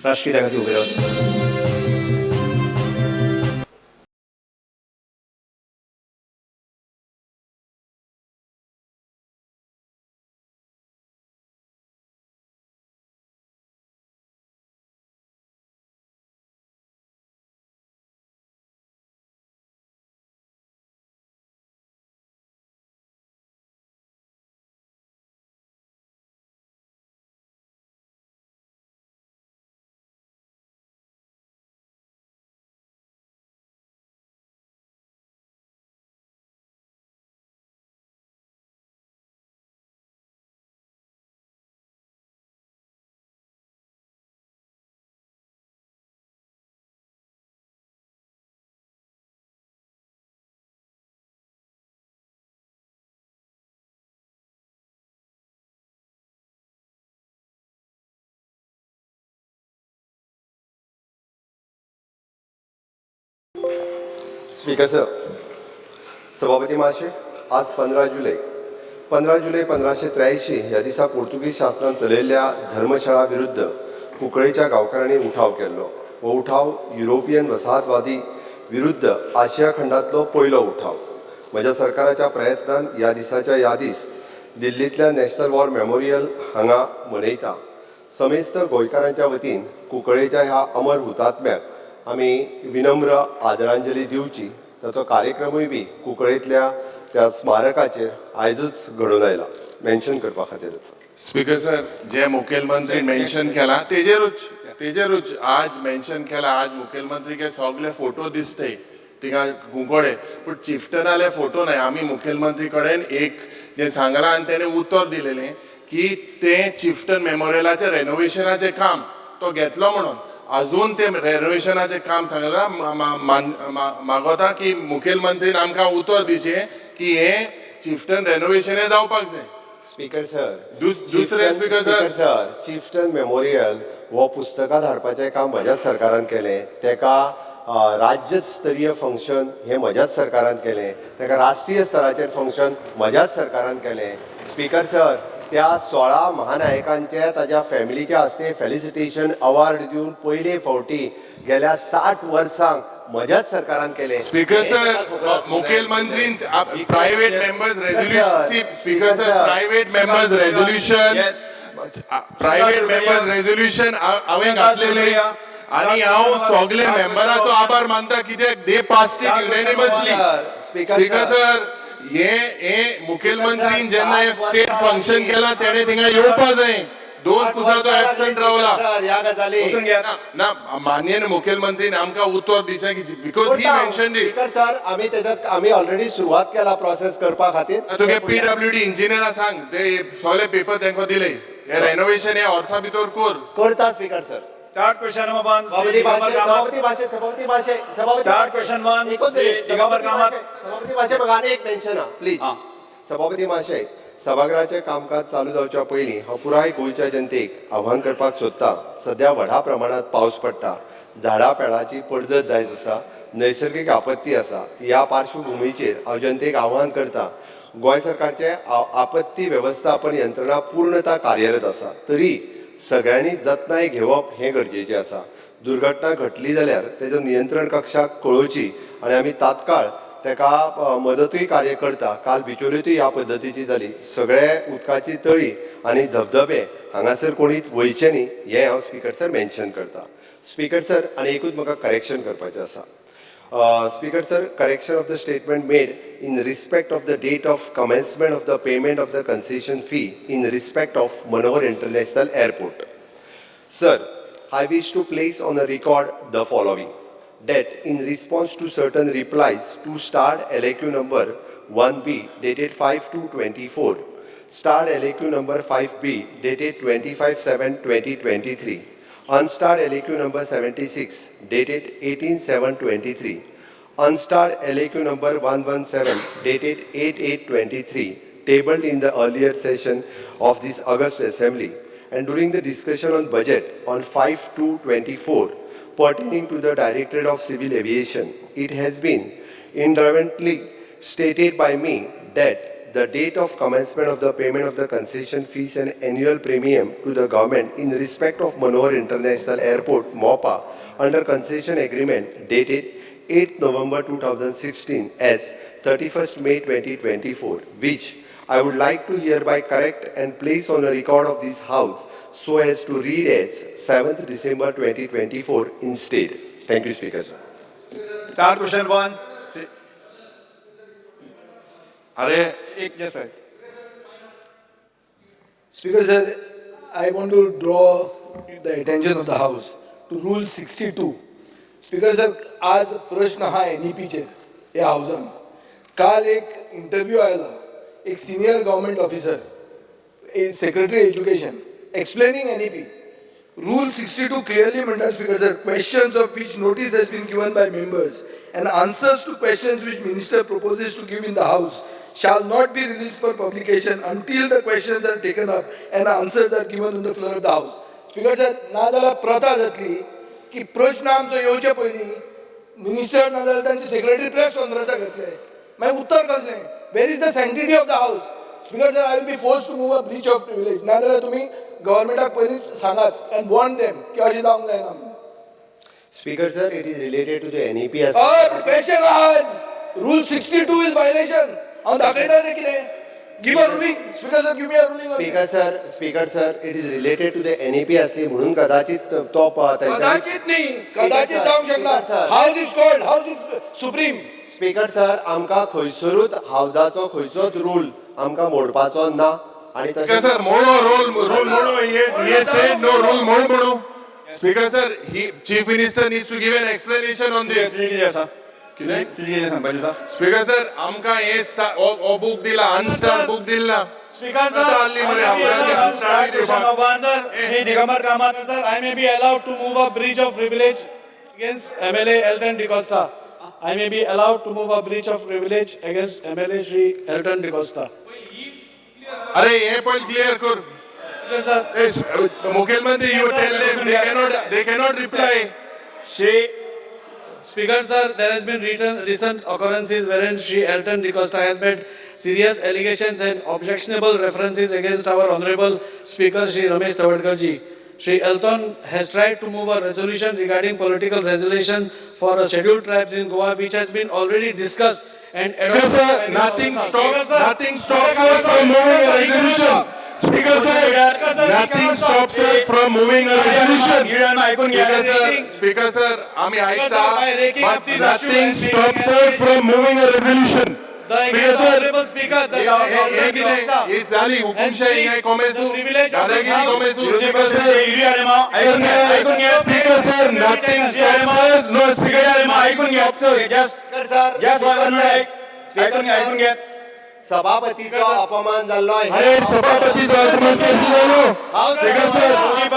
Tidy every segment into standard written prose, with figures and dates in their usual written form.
राष्ट्रीय त्या खातीर उबे रावतात. स्पीकर सर, सभापती महाशय, आज 15 जुलै 1583 ह्या दिसा पोर्तुगीज शासनान चलयल्ल्या धर्मशाळा विरुद्ध कुंकळेच्या गांवकारांनी उठाव केल्लो. हो उठाव युरोपियन वसाहतवादी विरुद्ध आशिया खंडांतलो पयलो उठाव. म्हज्या सरकाराच्या प्रयत्नान ह्या दिसाच्या यादीस दिल्लींतल्या नॅशनल वॉर मेमोरियल हांगा मनयता. समेस्त गोंयकारांच्या वतीन कुंकळेच्या ह्या अमर हुतात्म्याक आमी विनम्र आदरांजली दिवची. ताचो कार्यक्रमूय बी कुंकळेंतल्या त्या स्मारकाचेर आयजूच घडोवन आयला, मेन्शन करपा खातीरच. स्पीकर सर, जे मुखेलमंत्री मेन्शन केला तेजेरूच आज मेन्शन केला. आज मुखेलमंत्री के सगळे फोटो दिसते थिंगा कुंकळे, पूण चिफ्टनाले फोटो नाही. आम्ही मुखेलमंत्री कडेन एक जे सांगला आनी तेणे उतर दिलेले की ते चिफ्टन मेमोरियलाचे रेनोवेशनाचे काम तो घेतलो म्हणून. अजून ते रेनोवेशनाचे काम सांगला मागोता की मुखेलमंत्रीन आमकां उतर दिचे की हे चिफ्टन रेनोवेशन जावपाक जाय. स्पीकर सर, दुसरे स्पीकर सर, चिफ्टन मेमोरियल हो पुस्तकां धाडपाचें काम म्हज्याच सरकारान केलें. तेका राज्यस्तरीय फंक्शन हे म्हज्याच सरकारान केलें. तेका राष्ट्रीय स्तराचेर फंक्शन म्हज्याच सरकारान केलें. स्पीकर सर, त्या 16 महानायकांचे ताज्या फॅमिलीचे हस्ते फेलिसिटेशन अवॉर्ड दिवन पयले फावटी गेल्या 60 वर्सांक म्हज्याच सरकारान केले. स्पीकर सर, मुखेलमंत्री private members resolution, speaker sir, private members resolution हांवें घातलेले आणि हांव सगळे मेंबराचो आभार मानता कित्याक दे पास्ड इट युनॅनिमसली. स्पीकर सर, हे मुखेलमंत्रीन जेन्ना स्टेट फंक्शन केला तेणे थिंगा येवपा जाय. 2 पुसाचो एब्संट रावला ना. माननीय मुखेलमंत्रीन आमकां उतर दिचें की because he mentioned it. Speaker sir, आमी ऑलरेडी सुरवात केला प्रोसेस करपा खातीर. तुगे पीडब्ल्यूडी इंजिनियरा सांग ते सगळे पेपर तांकां दिले. हे रेनोवेशन हे वर्सा भितर करता. Speaker sir, start question number 1. सभापती भाशे स्टार्ट क्वेश्चन 1. दिगंबर कामत. सभापती भाशे म्हाका आनी एक मेन्शन प्लीज. सभापती महाशय, सभागृहाचें कामकाज चालू जावच्या पयलीं हांव पुराय गोंयच्या जनतेक आव्हान करपाक सोदतां. सध्या व्हडा प्रमाणात पावस पडटा, झाडां पेडाची पडझड जायत आसा, नैसर्गिक आपत्ती आसा. ह्या पार्श्वभुमीचेर हांव जनतेक आव्हान करतां. गोंय सरकारचे आपत्ती वेवस्थापन यंत्रणा पूर्णता कार्यरत आसा, तरी सगळ्यांनी जतनाय घेवप हें गरजेचें आसा. दुर्घटना घडली जाल्यार तेजो नियंत्रण कक्षाक कळोवची आनी आमी तात्काळ तेका मदतूय कार्य करता. काल बिचोलेंतूय ह्या पद्दतीची जाली. सगळे उदकाची तळी आनी धबधबे हांगासर कोणी वयचे न्ही हें हांव स्पीकर सर मेन्शन करता. स्पीकर सर, आनी एकूच म्हाका करेक्शन करपाचें आसा. Speaker sir, correction of the statement made in respect of the date of commencement of the payment of the concession fee in respect of Manohar International Airport. Sir, I wish to place on a record the following. That in response to certain replies to starred LAQ number 1B dated 5/2/24, starred LAQ number 5B dated 25/7/2023, unstarred LAQ number 76 dated 18/7/23, unstarred LAQ number 117 dated 8/8/23, tabled in the earlier session of this August Assembly and during the discussion on budget on 5/2/24 pertaining to the Directorate of Civil Aviation, it has been independently stated by me that the date of commencement of the payment of the concession fees and annual premium to the government in respect of Manohar International Airport, MOPA, under concession agreement dated 8th November 2016 as 31st May 2024, which I would like to hereby correct and place on the record of this House so as to read as 7th December 2024 instead. Thank you, Speaker, sir. Start question one. अरे Yes, sir. Speaker sir, I want to draw the attention of the House to Rule 62. Speaker sir, आज प्रश्न हा NEP या हाऊसान काल एक interview आयला एक senior government officer secretary education explaining NEP. Rule 62 clearly म्हणतात Speaker sir, questions of which notice has been given by members and answers to questions which minister proposes to give in the House shall not be released for publication until the questions are taken up and answers are given on the floor of the House. Speaker sir, ना जाल्यार प्रथा जातली की प्रश्न आमचो येवचे पयलीं minister ना जाल्यार तांचे सेक्रेटरी प्रेस कॉन्फरन्साक घेतले मागीर उत्तर कसलें. Where is the sanctity of the House. Speaker sir, I will be force to move a breach of privilege. ना जाल्यार तुमी गव्हर्मेंटाक पयलींच सांगात अँड वॉर्न देम की अशें जावंक जायना. Speaker, sir, it is related to the NEP as question आज रूल 62 इज वायलेशन. हांव दाखयता तें कितें. Give a ruling. Speaker sir, give me a ruling. Speaker, sir, it is related to the NEP असली म्हणून कदाचित तो कदाचित न्ही, कदाचित जावंक शकना. House is called, house is supreme. Speaker sir, आमकां खंयसरूच हावजाचो खंयचोच रूल आमकां मोडपाचो ना आणि Speaker sir, mono rule mono. He said no rule mono. Speaker sir, Chief Minister needs to give an explanation on this. Speaker sir, आमकां हे ओ book दिला अनस्टार book दिला. Speaker sir, हल्ली मरे आमकां start question number one, sir. Shri Digambar Kamath. Sir, I may be allowed to move a breach of privilege against MLA Elton DeCosta. I may be allowed to move a breach of privilege against MLA Shri Elton DeCosta. अरे हे पण clear कर. Yes, sir. मुख्यमंत्री, you tell them they cannot reply. Shri Speaker, sir, there has been recent occurrences wherein Shri Elton DeCosta has made serious allegations and objectionable references against our Honorable Speaker Shri Ramesh Tavadkarji. Shri Elton has tried to move a resolution regarding political resolution for scheduled tribes in Goa, which has been already discussed and Speaker sir, nothing stops us from moving a resolution. Speaker sir, nothing stops us from moving a resolution. ऐकून घ्या. Speaker sir, आम्ही ऐकता, by raking up but the nothing issue and stops us from moving a resolution. Speaker sir, Honorable Speaker, the हे कितें? ही झाली हुकुमशाही काय कोमेसू? दादागिरी कोमेसू? Speaker sir, Speaker sir, nothing stops us. No, Speaker sir, ऐकून घ्या. ऐकून घ्या. सभापतीचो अपमान जाल्लो अरे सभापतीचो अपमान केलो. Speaker sir,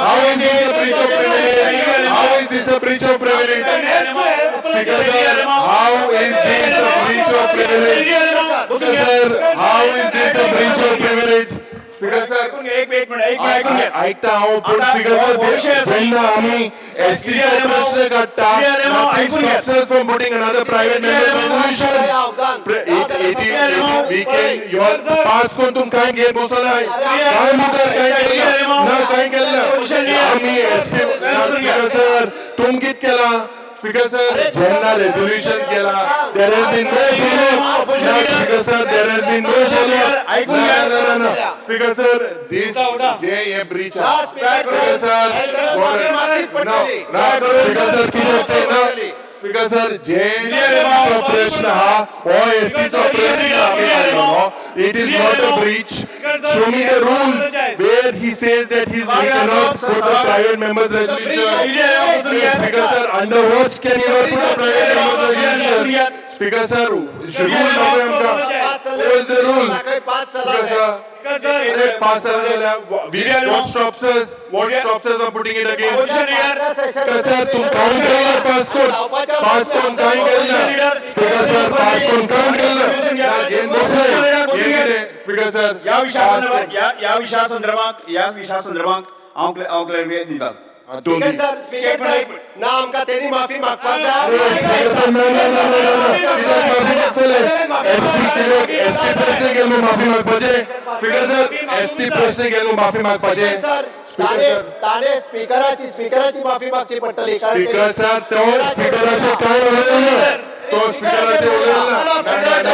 how is this a breach of privilege? How is this a breach of privilege? Speaker sir, how is this a breach of privilege? Speaker sir, how is this a breach of privilege? Speaker sir, एक minute ऐकता हांव पण Speaker sir, जेन्ना आम्ही STचा प्रश्न काडटा, nothing stops us from putting another private member resolution. We can, you are pass करून तुम काय घेत बसलाय? काय मुखार काय केलं? ना काय केलं? आम्ही Speaker sir, तुम कित केला? Speaker sir, जेन्ना resolution केला, there has been no failure. Speaker sir, there has been no failure. No. Speaker sir, this जे breach आहे. Speaker sir, no. Speaker sir, किती ना? Speaker sir, जे प्रश्न हा ओ एसटीचा प्रश्न आहे. It is not a breach. Show me the rule where he says that he cannot put a private member's resolution. Speaker sir, under what can you not put a private member's resolution? Speaker sir, should rule नको आमका. What is the rule? Speaker sir, pass what stops us? What stops us from putting it again? Speaker sir, तुम count केला pass कोण काय केलं? Speaker sir, pass कोण काय केलं? गेम बसले. Speaker sir, या विषयासंदर्भात हांव क्लॅरिफिकेशन दिता. स्पीकर सर स्पीकर एक सर मिनिट. ना आमकां तेणी माफी मागपाक जाय एसटी प्रश्न गेलो माफी मागपाचे स्पीकर सर एसटी प्रश्न गेलो माफी मागपाचे सर ताणे स्पीकराची माफी मागची पडटली कारण स्पीकर सर तो स्पीकराचे काय उलयला तो स्पीकराचे उलयला स्पीकराचे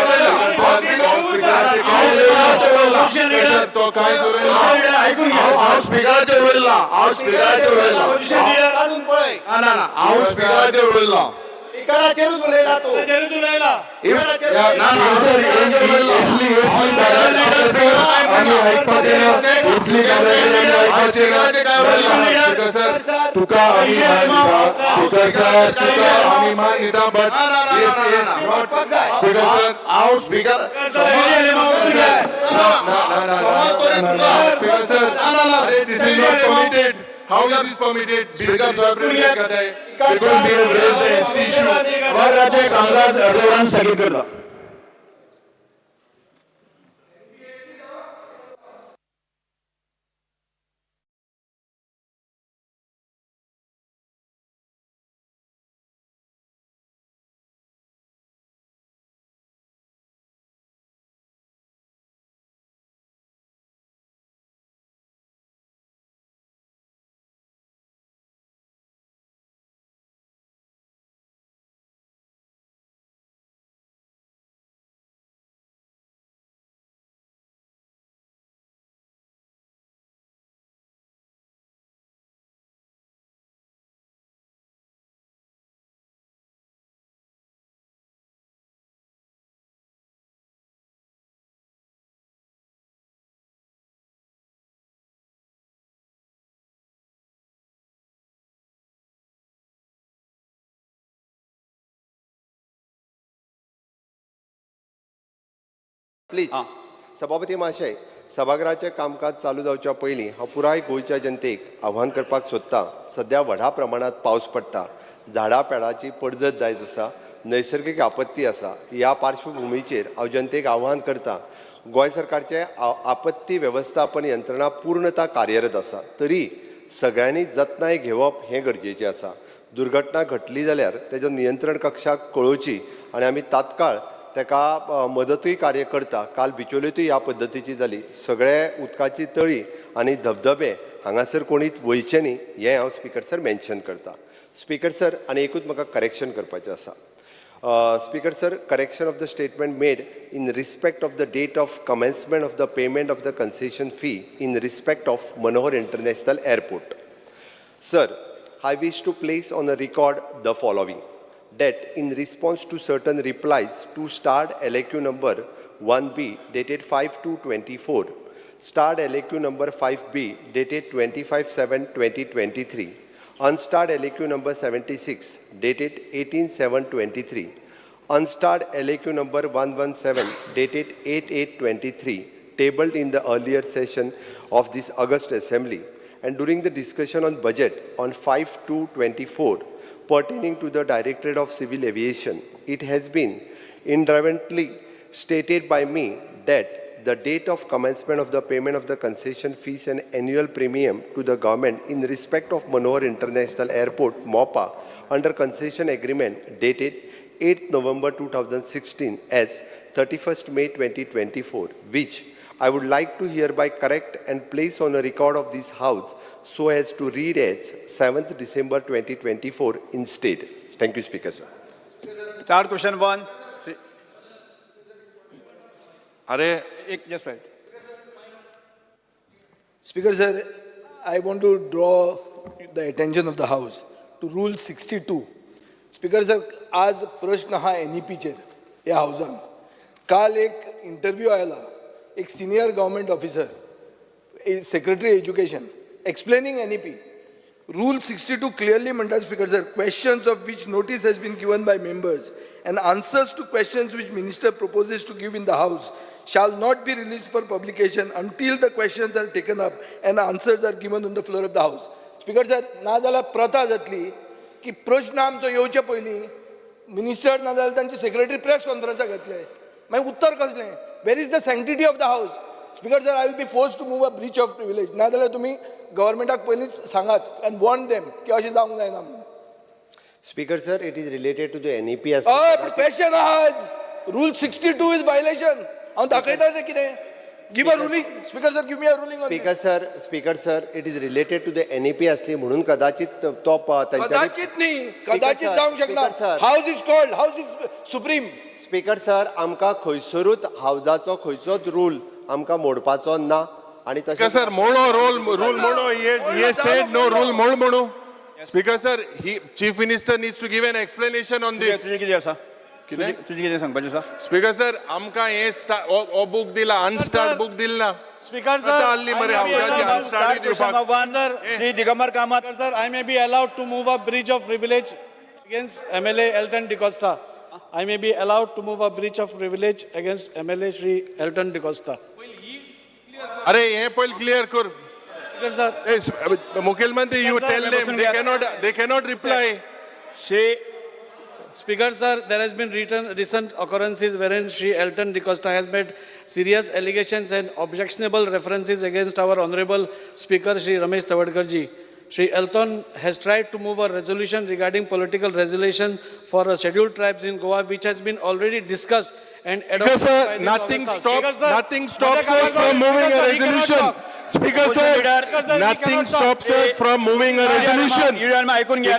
काय उलयला तो काय उलयला ऐकून घ्या हांव स्पीकराचेर उलयला हांव स्पीकराचेर उलयला काढून पळय ना हांव स्पीकराचेर उलयला स्पीकराचेरूच उलयला तू तुका आम्ही मान दिता बट वाटपाक जाय हांव speaker How is this permitted? Speaker, sir. Because we have raised the ST issue. राज्य कामकाज अर्धवटान स्थगित करता. प्लीज सभापती महाशय सभागृहाचें कामकाज चालू जावच्या पयलीं हांव पुराय गोंयच्या जनतेक आव्हान करपाक सोदतां सध्या व्हडा प्रमाणात पावस पडटा झाडां पेडाची पडझड जायत आसा नैसर्गिक आपत्ती आसा ह्या पार्श्वभुमीचेर हांव जनतेक आव्हान करतां गोंय सरकारचे आपत्ती वेवस्थापन यंत्रणा पूर्णता कार्यरत आसा तरी सगळ्यांनी जतनाय घेवप हें गरजेचें आसा दुर्घटना घडली जाल्यार तेजो नियंत्रण कक्षाक कळोवची आनी आमी तात्काळ ताका मदतूय कार्य करता काल बिचोलेंतूय ह्या पद्दतीची जाली सगळे उदकाची तळी आनी धबधबे हांगासर कोणीच वयचे न्ही हें हांव स्पीकर सर मेन्शन करता स्पीकर सर आनी एकूच म्हाका करेक्शन करपाचें आसा speaker sir correction of the statement made in respect of the date of commencement of the payment of the concession fee in respect of Manohar international airport sir I wish to place on a record the following. That in response to certain replies to starred LAQ number 1B dated 5/2/24, starred LAQ number 5B dated 25/7/2023, unstarred LAQ number 76 dated 18/7/23, unstarred LAQ number 117 dated 8/8/23, tabled in the earlier session of this August Assembly, and during the discussion on budget on 5/2/24 pertaining to the Directorate of Civil Aviation, it has been independently stated by me that the date of commencement of the payment of the concession fees and annual premium to the government in respect of Manohar International Airport, MOPA, under concession agreement dated 8th November 2016 as 31st May 2024, which I would like to hereby correct and place on a record of this House so as to read as 7th December 2024 instead. Thank you, Speaker, sir. Start question 1. अरे Just right. Speaker sir, I want to draw the attention of the House to Rule 62. Speaker sir, आज प्रश्न हा NEP-चेर ह्या हाऊसान काल एक interview आयला एक senior government officer secretary education explaining NEP. Rule 62 clearly म्हणटा Speaker sir, questions of which notice has been given by members and answers to questions which minister proposes to give in the House shall not be released for publication until the questions are taken up and answers are given on the floor of the House. Speaker sir, ना जाल्यार प्रथा जातली की प्रश्न आमचो येवचे पयलीं minister ना जाल्यार तांचे सेक्रेटरी प्रेस कॉन्फरन्साक घेतले मागीर उत्तर कसलें where is the sanctity of the House speaker sir, I will be force to move a breach of privilege. नाजाल्यार तुमी गव्हर्मेंटाक पयलींच सांगात अँड वॉर्न देम की अशें जावंक जायना म्हणून. Speaker sir, it is related to the NEP as हय, पूण क्वेश्चन आहा रूल 62 इज वायलेशन. हांव दाखयता तें कितें. Give a ruling. Speaker sir, give me a ruling. Speaker sir, it is related to the NEP असली म्हणून कदाचित तो कदाचित न्ही, कदाचित जावंक शकना. Sir, house is called, house is supreme. Speaker sir, आमकां खंयसरूच हावजाचो खंयचोच रूल आमकां मोडपाचो ना. आणि Speaker sir, mono rule mono. He said no rule mono. Speaker sir, Chief Minister needs to give an explanation on this. तुझे किती आसा तुझे किती सांगपाचें आसा. Speaker sir, आमकां हे book दिला, unstart book दिला. Speaker sir, आता हल्ली मरे हावजाची unstart दिवपाक. Shri Digambar Kamat. Sir, I may be allowed to move a breach of privilege against MLA Elton DeCosta. I may be allowed to move a breach of privilege against MLA Shri Elton DeCosta. अरे हे पहिले clear कर. Speaker sir, मुख्यमंत्री, you tell them they cannot reply. Shri Speaker sir, there has been recent occurrences wherein Shri Elton DeCosta has made serious allegations and objectionable references against our Honorable Speaker Shri Ramesh Tavadkarji. Shri Elton has tried to move a resolution regarding political resolution for scheduled tribes in Goa, which has been already discussed and adopted. Speaker by sir, the nothing Congress. stops Speaker, sir, nothing stops us from moving a resolution. Speaker sir, nothing stops us from moving a resolution. ऐकून घ्या.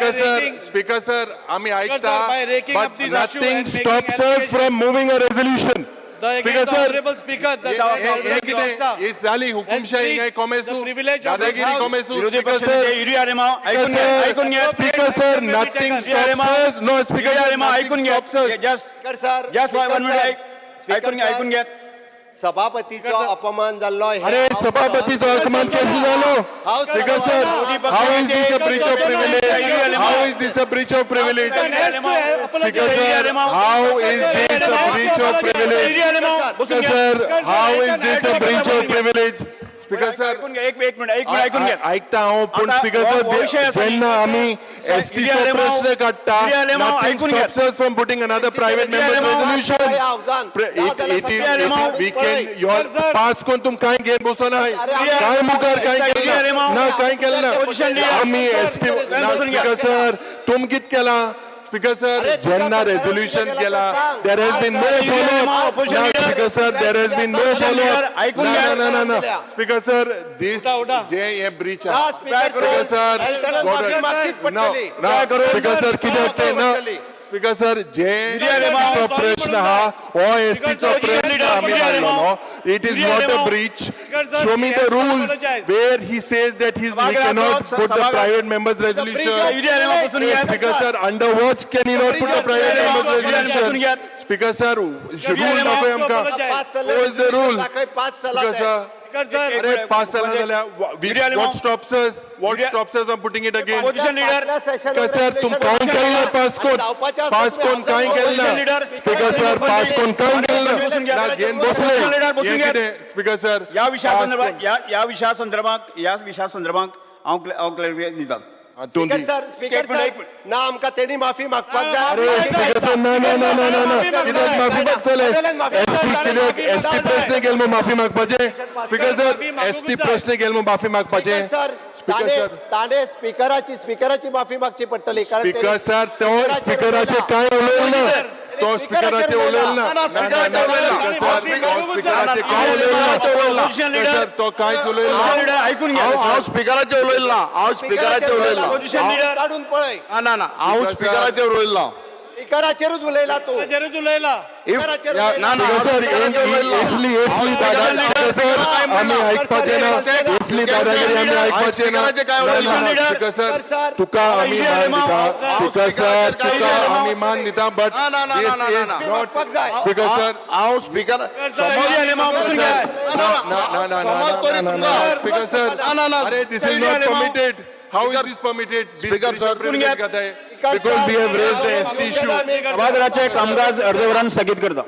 Speaker sir, आम्ही ऐकता, by raking up but this issue nothing and making stops us allegations. from moving a resolution. Speaker sir, Honorable Speaker, the हे किती ही झाली हुकुमशाही काय कोमेसू, दादागिरी कोमेसू. विरोधी Speaker पक्षनेते sir, युरी आरेमा ऐकून घ्या. ऐकून घ्या. Speaker sir, nothing stops us. No, Speaker sir, आरेमा nothing ऐकून घ्या. stops us. Just sir, just 1 minute ऐकून घ्या. ऐकून घ्या. सभापतीचो अपमान जाल्लो. अरे सभापतीचो अपमान केसो जालो. Speaker sir, how is this a breach of privilege? How is this a breach of privilege? Speaker sir, how is this a breach of privilege? Speaker sir, how is this a breach of privilege? Speaker sir, ऐकून घ्या. एक minute ऐकून घ्या. ऐकता हांव, पण speaker sir, जेन्ना आमी STचो प्रश्न काडटा, nothing stops us from putting another private member's resolution. We can, your pass कोण तुम काय घेन बसो नाही, काय मुखार काय केलं ना, काय केलं ना. आम्ही ST ना. स्पीकर सर, तुम कित केला. Speaker sir, जेन्ना resolution केला, there has been no follow-up. No, Speaker sir, there has been no follow-up. No. Speaker sir, this जे हे breach आहे. Speaker sir, no. Speaker sir, किती असते ना. Speaker sir, जे STचो प्रश्न हा, हो STचो प्रश्न आम्ही मांडलो no. It is not a breach. Show me the rule where he says that he cannot put the private member's resolution. Speaker sir, under what can he not put the private member's resolution? Speaker sir, rule नको आमका. What is the rule? Speaker sir, अरे 5 साल झाल्या. What stops us? What stops us from putting it again? Speaker sir, तुम काऊन केलं pass कोण काय केलं. Speaker sir, पास कोण काय केलं ना, घेऊन बसले. हे किती. Speaker sir, या विषयासंदर्भात हांव क्लॅरिफिकेशन दिता. स्पीकर सर, ना आमकां तेणी माफी मागपाक अरे जाय. स्पीकर सर, ना कित्याक माफी मागतले. ST प्रश्न गेल मग माफी मागपाचे. स्पीकर सर, ST प्रश्न गेल मग माफी मागपाचे. सर, स्पीकर सर, ताणे स्पीकराची माफी मागची पडटली. कारण स्पीकर सर, तो स्पीकराचे काय उलयलं ना, तो स्पीकराचे उलयलं ना. स्पीकराचे काय उलयलं सर, तो कांयच उलयलं ना. ऐकून घ्या. हांव स्पीकराचेर उलयला. हांव स्पीकराचेर उलयला. काढून पळय. ना हांव स्पीकराचेर उलयला. स्पीकराचेरूच उलयला तू. स्पीकराचेर ना सर, इसली दादागिरी सर आम्ही ऐकपाचे ना. इसली दादागिरी आम्ही ऐकपाचे ना. स्पीकर सर, तुका आम्ही मान दिता. स्पीकर सर, तुका आम्ही मान दिता. बट मागपाक जाय. स्पीकर सर, हांव स्पीकर स्पीकर सर, अरे this is not permitted. How is this permitted? Speaker sir, because we have raised the ST issue. सभागृहाचे कामकाज अर्धवरान स्थगित करता.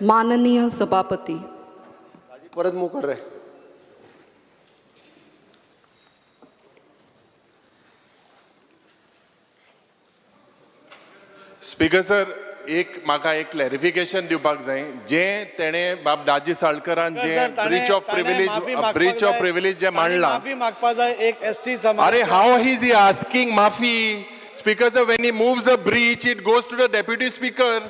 माननीय सभापती, परत मूव कर रे. स्पीकर सर म्हाका एक क्लॅरिफिकेशन दिवपाक जाय जे तेणे बाब दाजी साळकरान जे ब्रीच ऑफ प्रिविलेज जे मांडला माफी मागपा जाय एक एसटी समाज. अरे हाऊ इज ही आस्किंग माफी speaker sir when he moves a breach it goes to the deputy speaker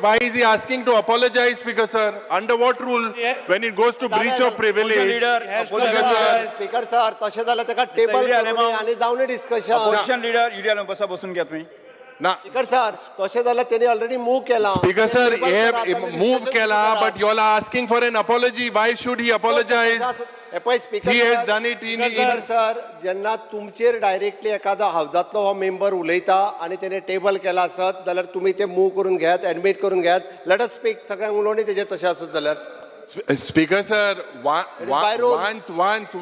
why is he asking to apologize speaker sir under what rule when it goes to breach of privilege speaker sir तशें जाल्यार ताका table आनी जावनी discussion. Opposition leader urea बसा बसून घ्या तुम्ही. ना speaker sir तशें जाल्यार तेणी ऑलरेडी मूव केला. Speaker sir, he move kela, but you all are asking for an apology. Why should he apologize? He has done it in. Speaker sir जेन्ना तुमचेर डायरेक्टली एखादो हावजातलो हो मेंबर उलयता आनी तेणे टेबल केला आसत जाल्यार तुमी ते मूव करून घेयात, एडमिट करून घेयात. लेट अस स्पीक सगळ्यांक उलोवणी तेजेर तशें आसत जाल्यार. Speaker sir, by rule.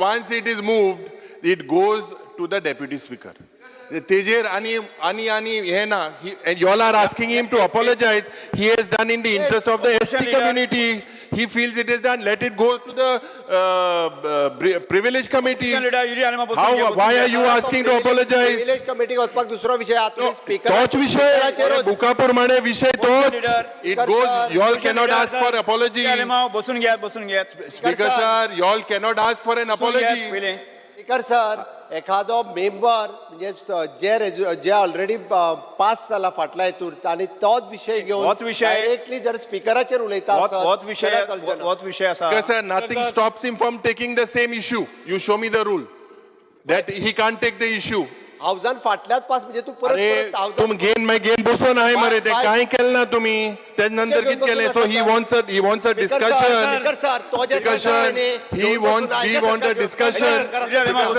once it is moved, it goes to the deputy speaker. तेजेर आणि हे ना and you all are asking him to apologize. He has done in the interest of the ST community. He feels it is done. Let it go to the privilege committee. Leader युरिया बसून घ्या. Why are you asking to apologize? विलेज कमिटीक वचपाक दुसरो विषय आता speaker तोच विषय बुकापूर म्हणे विषय तोच. It goes. You all cannot ask for apology. बसून घ्या. Speaker sir, you all cannot ask for an apology. पहिले स्पीकर सर एखादो मेंबर म्हणजे जे ऑलरेडी पास जाला फाटल्या हेतूर आनी तोच विषय घेवन होच विषय- डायरेक्टली जर स्पीकराचेर उलयता आसत होत विषय जाल्यार चलचें ना. होत विषय असा. Because sir, nothing stops him from taking the same issue. You show me the rule that he can't take the issue. हावजान फाटल्याच पास म्हणजे तू परत अरे परत हावजान- तुम गेन बसून आहे मरे ते काय केलं ना तुम्ही त्यानंतर किती केले so he wants a speaker discussion sir तो जे discussion. He wants a discussion.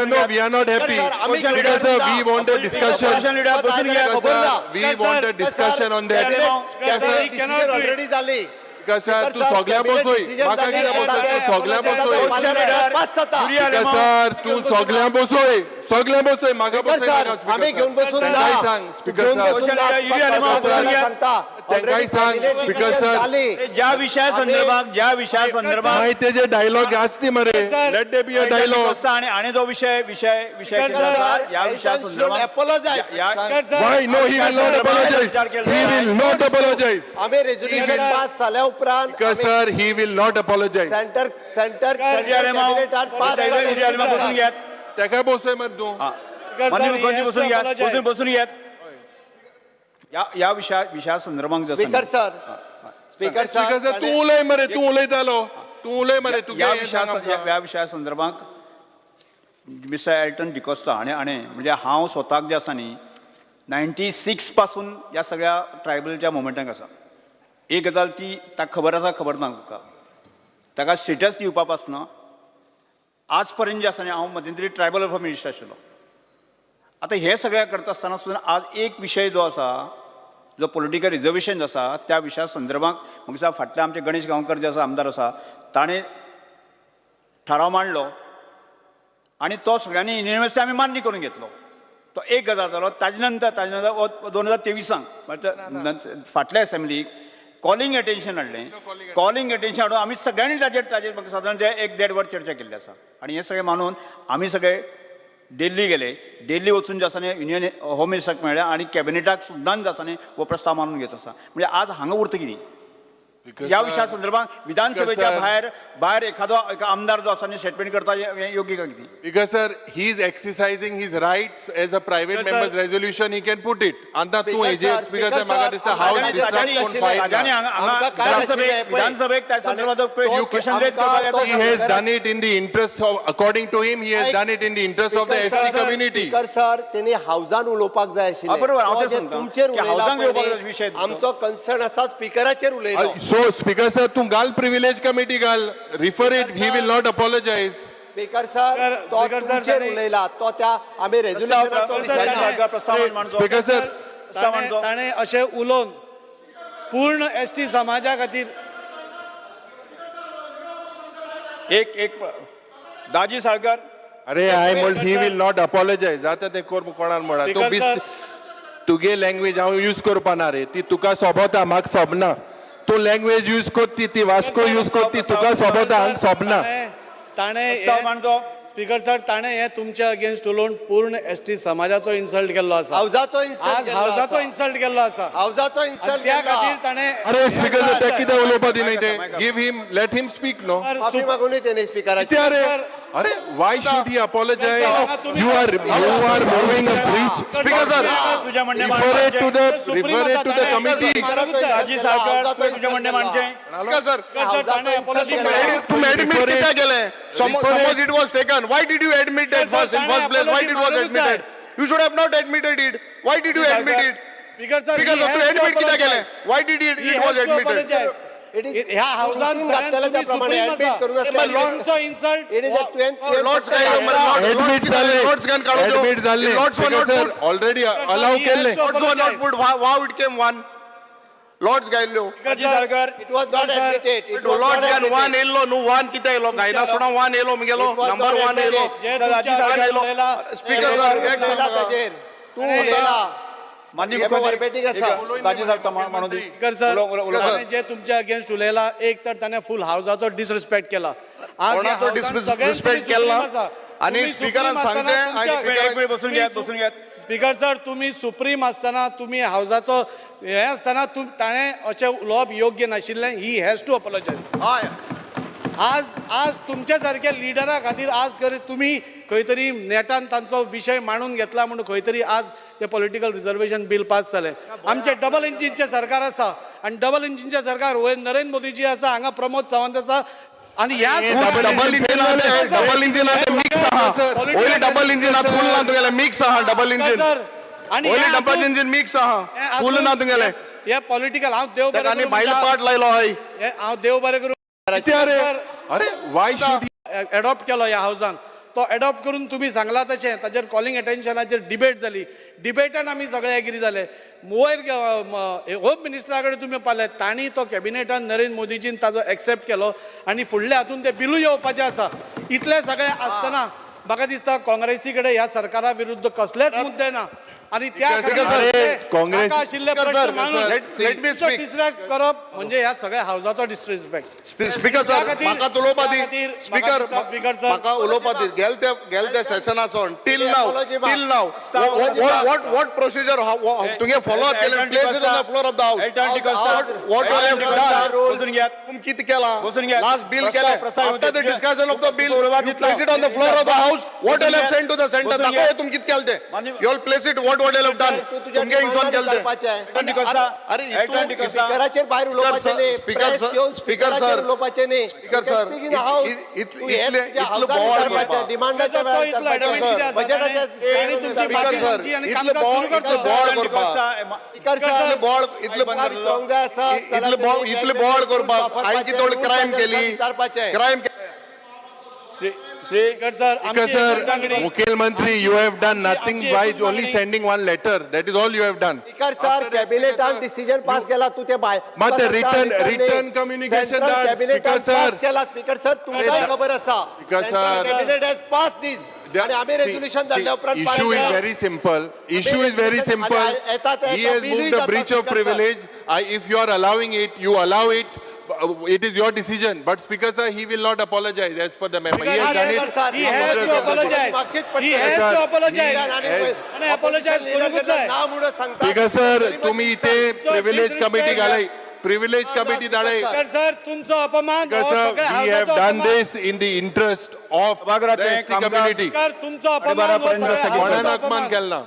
No, we are not happy. Because sir, we want a discussion. Opposition leader बसून घ्या. Because sir, we want a discussion on that. Already झाली. Because sir, तू सगळ्या बसोय म्हाका कितें बसोय तू सगळ्या बसोय Because sir, तू सगळ्या बसोय म्हाका बसोय नाका आम्ही घेऊन बसून तांकांय सांग स्पीकर सर तांकांय सांग स्पीकर सर ज्या विषया संदर्भात माहिती तेजे डायलॉग आसती मरे late they be a dialogue आणि जो विषय केला असा, या विषया संदर्भात Why no he will not apologize. He will not apologize. आम्ही रेझोल्युशन पास झाल्या उपरांत Because sir, he will not apologize. Centre कॅबिनेटात पास बसून घ्या. ताका बसोय मरे तू बसून घ्या. या विषया संदर्भात speaker sir speaker Because sir, तू उलय मरे तू उलय मरे तू या विषया संदर्भात मिस्टर एल्टन डिकोस्टा आणि म्हणजे हांव स्वताक जे आसा न्ही 96 पासून या सगळ्या ट्रायबलच्या मुवमेंटाक आसा. एक गजाल ती ताका खबर आसा खबर ना तुका ताका स्टेटस दिवपा पासना आज पर्यंत जे आसा न्ही हांव मध्यंतरी ट्रायबल वेलफेअर मिनिस्टर आशिल्लो. आता हे सगळ्या करता आसतना सुद्दां आज एक विषय जो आसा जो पॉलिटिकल रिजर्वेशन आसा त्या विशया संदर्भात म्हाका दिसता फाटल्या आमचे गणेश गांवकर जे आसा आमदार आसा ताणें थाराव मांडलो आणि तो सगळ्यांनी युनिव्हर्सिटी आम्ही मान्य करून घेतलो. तो एक गजाल जालो. ताजे नंतर 2023 फाटल्या असेंब्लीक कॉलिंग अटेन्शन हाडलें. कॉलिंग अटेन्शन हाडून आमी सगळ्यांनी ताजेर म्हाका साधारण ते 1-1.5 वर चर्चा केल्ली आसा. आणि हे सगळे मानून आमी सगळे दिल्ली गेले. दिल्ली वचून जे आसा न्ही युनियन होम मिनिस्टराक मेळ्ळें आणि कॅबिनेटाक सुद्दां जे आसा न्ही हो प्रस्ताव मानून घेत आसा. म्हणजे आज हांगा उरता कितें या विशया संदर्भात विधानसभेच्या भायर एखादो आमदार जो आसा न्ही स्टेटमेंट करता योग्य का कितें. Because sir, he is exercising his rights as a private member's resolution. He can put it. आता तू हेजेर स्पीकर सर म्हाका दिसता हाऊस डिस्ट्रॅक्ट कोण फायट विधानसभेक त्या संदर्भात क्वेश्चन रेज करपाक येता. He has done it in the interest of, according to him, he has done it in the interest of the ST community. Speaker sir त्यांनी हावजान उलोवपाक जाय आशिल्लें. बरोबर, हांव तें तो जे सांगता. तुमचेर की उलयला हावजान घेवपाक पळय, विशय तो. आमचो कन्सर्न आसा स्पीकराचेर उलयलो. So, speaker sir, तू घाल privilege committee घाल. Refer it. He will not apologize. Speaker sir तो तुमचेर उलयला तो त्या आमी रेझोल्युशनात तो विशय ना. प्रस्ताव मांडचो. Speaker sir, ताणें अशें उलोवन पूर्ण एसटी समाजा खातीर एक दाजी साळकर अरे I म्हण he will not apologize. जाता ते कोणाल म्हणा. तू तुगे लँग्वेज हांव यूज करपा ना रे. ती तुका सोबता म्हाका सोबना. तूं लँग्वेज यूज कोत्ती ती वास्को यूज कोत्ती तुका सोबता हांग सोबना प्रस्ताव मांडचो. स्पीकर सर ताणे हे तुमच्या अगेन्स्ट उलोवन पूर्ण एसटी समाजाचो इन्सल्ट केल्लो आसा. हावजाचो आज इन्सल्ट हावजाचो इन्सल्ट केल्लो आसा. हावजाचो आनी इन्सल्ट त्या खातीर ताणे अरे स्पीकर ते कितें उलोवपा दिनाय ते give him let him speak no माफी मागून तेणे स्पीकराची कितें अरे अरे why should he apologise you are moving a breach speaker sir तुझ्या म्हणणे refer it to the committee राजी साळकर तुझे म्हणणे मांडचे. स्पीकर सर ताणे apology केली. तुम्ही ऍडमिट कित्या केले suppose it was taken why did you admit it first in first place why did was admitted you should have not admitted it why did you admit it speaker sir speaker sir तुम्ही admit कित्या केले why did it was admitted ह्या हावजान घातलेल्या त्याप्रमाणे admit करून तुमचो insult Lord's Admit झाले. Lord's can काढून Admit झाले. लॉर्ड्स वर Speaker not sir, already allow केले. लॉर्ड्स वर नॉट पुट वाव इट केम वन लॉर्ड्स गायल्यो राजी साळकर It was not admitted. It was lords not can one admitted. येयलो न्हू वन कितें येयलो गायना सोडा वन येयलो मुगेलो It was number not one येयलो admitted. जे राजी तुमच्या साळकर अगेन्स्ट उलयला स्पीकर सर एक उलयला सांगा ताजेर. तू उलयला. मान्य हे वर्बेटिंग आसा. राजी साळकर म्हणून दी. Speaker sir उलोव. ताणे जे तुमच्या अगेन्स्ट उलयला एक तर ताणे फुल हावजाचो डिसरिस्पेक्ट केला. आज ह्या कोणाचो हावजान सगळ्यांत डिसरिस्पेक्ट सुप्रीम केला आसा. आणि तुम्ही स्पीकरान सुप्रीम सांगचे आसतना आणि तुमच्या- एक वेळ बसून घ्या बसून घ्या. स्पीकर सर तुम्ही सुप्रीम आसतना तुम्ही हावजाचो हे आसतना ताणे अशें उलोवप योग्य नाशिल्लें ही हॅज टू अपॉलोजायज. हय आज आज तुमच्या सारख्या लिडरा खातीर आज तुम्ही खंय तरी नेटान तांचो विशय मांडून घेतला म्हणून खंय तरी आज ते पॉलिटिकल रिजर्वेशन बिल पास जालें. आमचे डबल इंजिनचे सरकार आसा आणि डबल इंजिनचे सरकार वयर नरेंद्र मोदीजी आसा हांगा प्रमोद सावंत आसा आणि ह्या डबल इंजिन मिक्स आहा ओली डबल इंजिन फुल ना तुगेले मिक्स आहा डबल इंजिन आणि ओली डबल इंजिन मिक्स आहा फुल ना तुगेले हे पॉलिटिकल हांव देव बरें आणि करूं भायले तुमच्या- पार्ट लायलो हय हे हांव देव बरें करूं कितें अरे अरे वाय शुड एडॉप्ट केलो ह्या हावजान तो एडॉप्ट करून तुम्ही सांगला तशें ताचेर कॉलिंग एटेन्शनाचेर डिबेट जाली. डिबेटान आमी सगळे एग्री जाले. वयर होम मिनिस्टरा कडेन तुमी पावले तांणी तो कॅबिनेटान नरेंद्र मोदीजीन ताजो एक्सेप्ट केलो आणि फुडल्या हातून ते बिलूय येवपाचें आसा. इतले सगळे आसतना म्हाका दिसता काँग्रेसी कडेन ह्या सरकारा विरुद्ध कसलेच मुद्दे ना आणि त्या काँग्रेस- आशिल्ले Sir, प्रश्न मांडून let me speak. डिस्ट्रॅक्ट करप म्हणजे ह्या सगळ्या हावजाचो डिसरिस्पेक्ट. स्पीकर त्या सर खातीर- म्हाका उलोवपा दी त्या खातीर स्पीकर म्हाका दिसता, स्पीकर सर म्हाका उलोवपा दी गेल त्या सेशनाचोन टिल नाव what procedure तुगे फॉलो अप केले place it on the floor of the Elton D'Costa. House what all have done बसून घ्या. तुम किती केला बसून घ्या. लास्ट बिल प्रस्ताव- केले प्रस्ताव आफ्टर द होते. डिस्कशन ऑफ द बिल सुरुवात you इतलो. place it on the floor of the house what all have sent to the center बसून घ्या. दाखव तुम किती केले ते मान्य- you all place it what all have done तू तुझ्या तुमगे इंसॉन केले ते Elton D'Costa. अरे Elton D'Costa. स्पीकराचेर भायर उलोवपाचें न्ही. स्पीकर प्रेस सर, घेवन स्पीकर स्पीकराचेर सर, उलोवपाचें न्ही. Speaker sir, Speak in the house. इतले- तू हे इतले- तुझ्या इतले हावजान बोवाळ विचारपाचें, करपा. डिमांडाच्या तो वेळार इतलो करपाचें. adamant कितें आसा बजेटाच्या ताणें? स्पीकराचेर तुमची विचारपाचें. मागणी सर, तुमची आणि इतले कामकाज बोवाळ सुरू करता. इतले बोवाळ Elton करपा D'Costa. स्पीकर इतले सर बोवाळ इतले तुका विचारूंक जाय आसा जाल्यार इतले बोवाळ तेणी इतले बोवाळ करपाक वापरपाचें, हांवें कितें rules क्रायम and केली विचारपाचें. Crime Shri speaker sir Because आमची sir, एकच मागणी- मुखेल मंत्री, you have done nothing आमची by एकूच only मागणी- sending one letter. That is all you have done. Speaker sir कॅबिनेटान डिसिजन पास केला तू ते बाय मग ते written communication that कॅबिनेटान Speaker sir. पास केला स्पीकर सर तुमकांय खबर आसा Speaker sir. Cabinet has pass this आणि आम्ही See, रेझोल्युशन धाडल्या उपरांत पास issue is केला. very simple. Issue is very resolution- simple. आणि येता ते He has बिलूय moved a जाता, breach of Speaker sir. privilege. If you are allowing it, you allow it. It is your decision. But Speaker sir, he will not apologize as per the member. He has done Speaker it. sir, He has to apologize. मागचीच पडटली. He has to apologize. आणि apologize करूंकच जाय. नाव म्हणून सांगता Speaker sir, तुम्ही इथे So, privilege disrespect committee that. घालाय. Privilege committee धाडाय. Speaker sir तुमचो अपमान Because हो sir, सगळ्या we have हावजाचो done अपमान. this in the interest of the सभागृहाचे ST कामकाज- community. स्पीकर तुमचो अपमान हो बारापर्यंत सगळ्या स्थगित हावजाचो कोणान अपमान अपमान. केला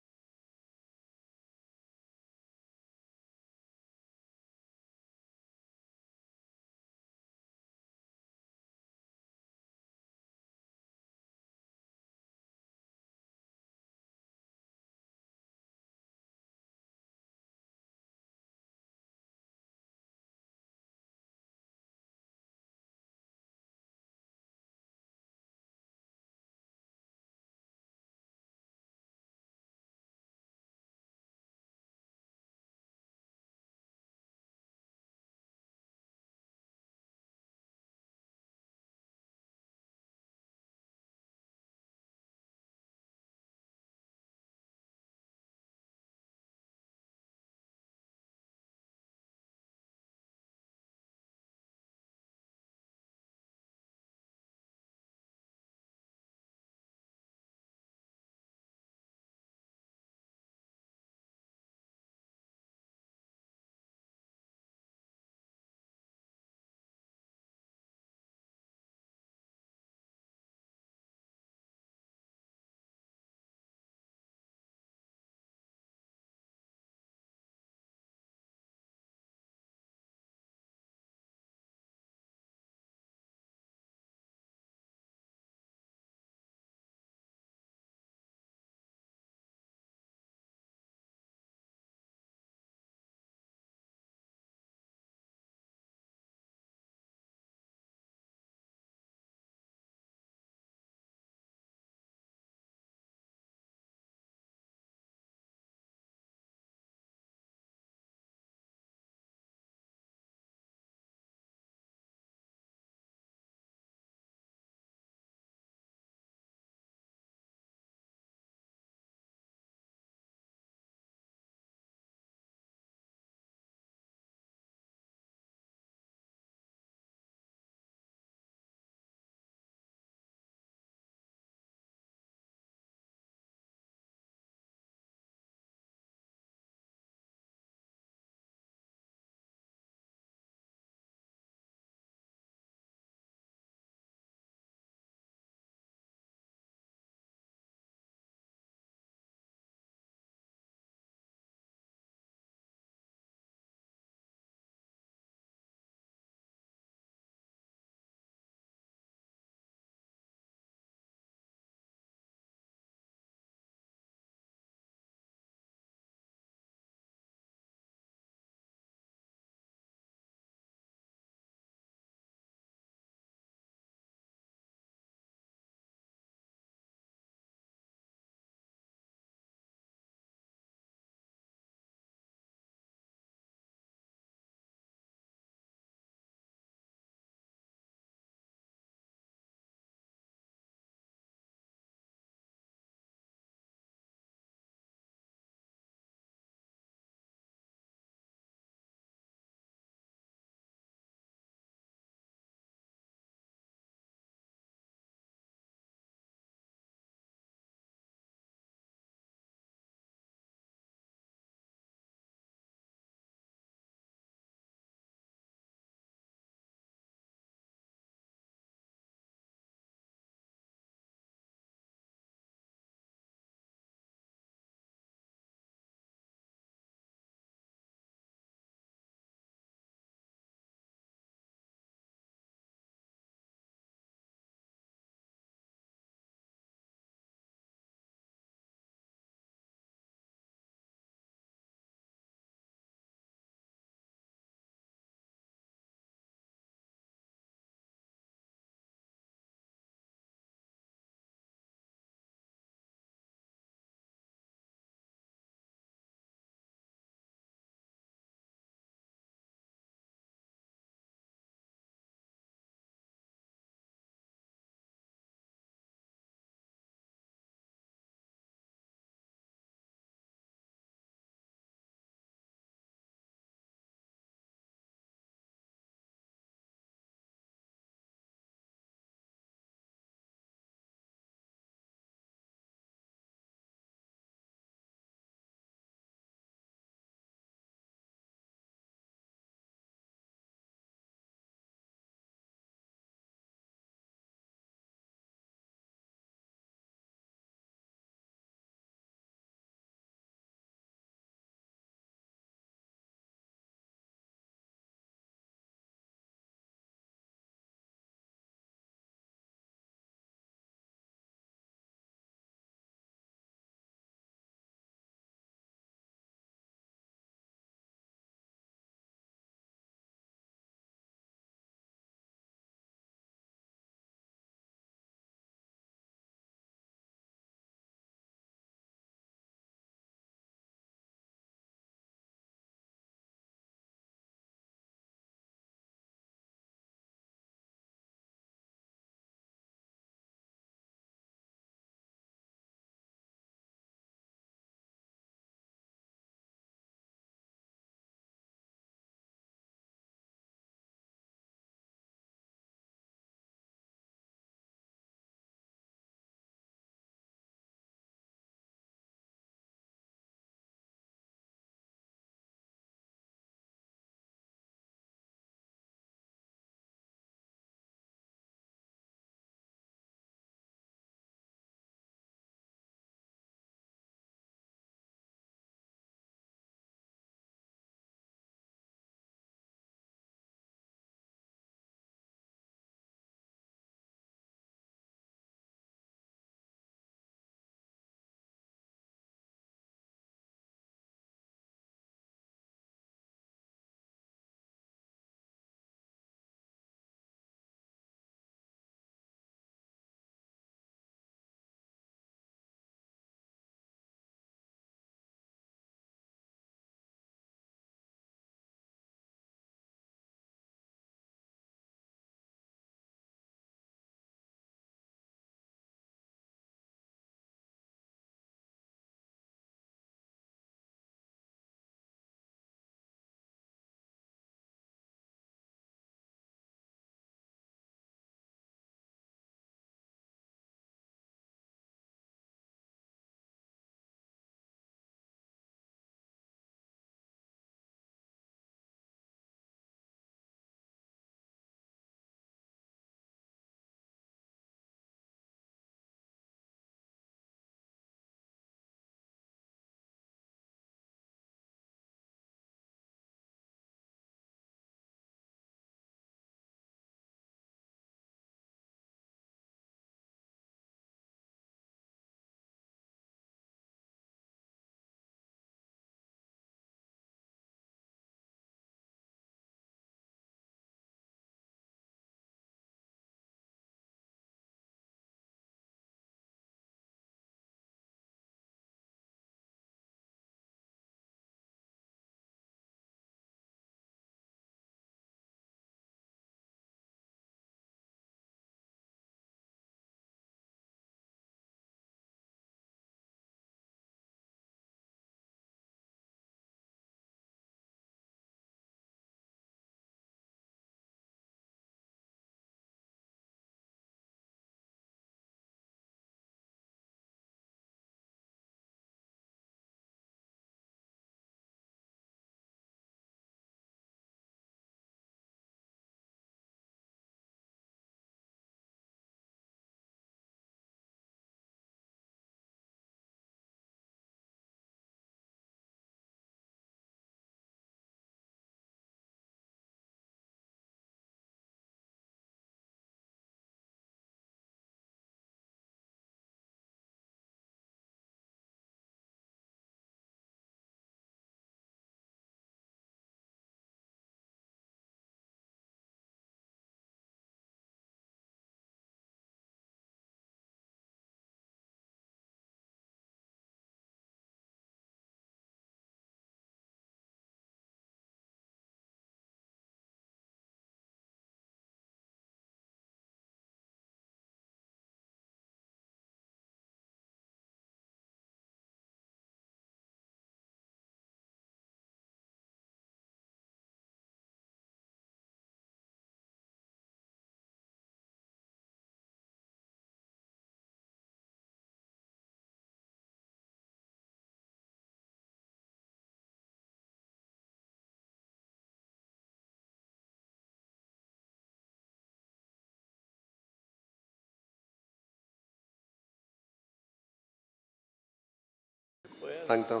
सांगता.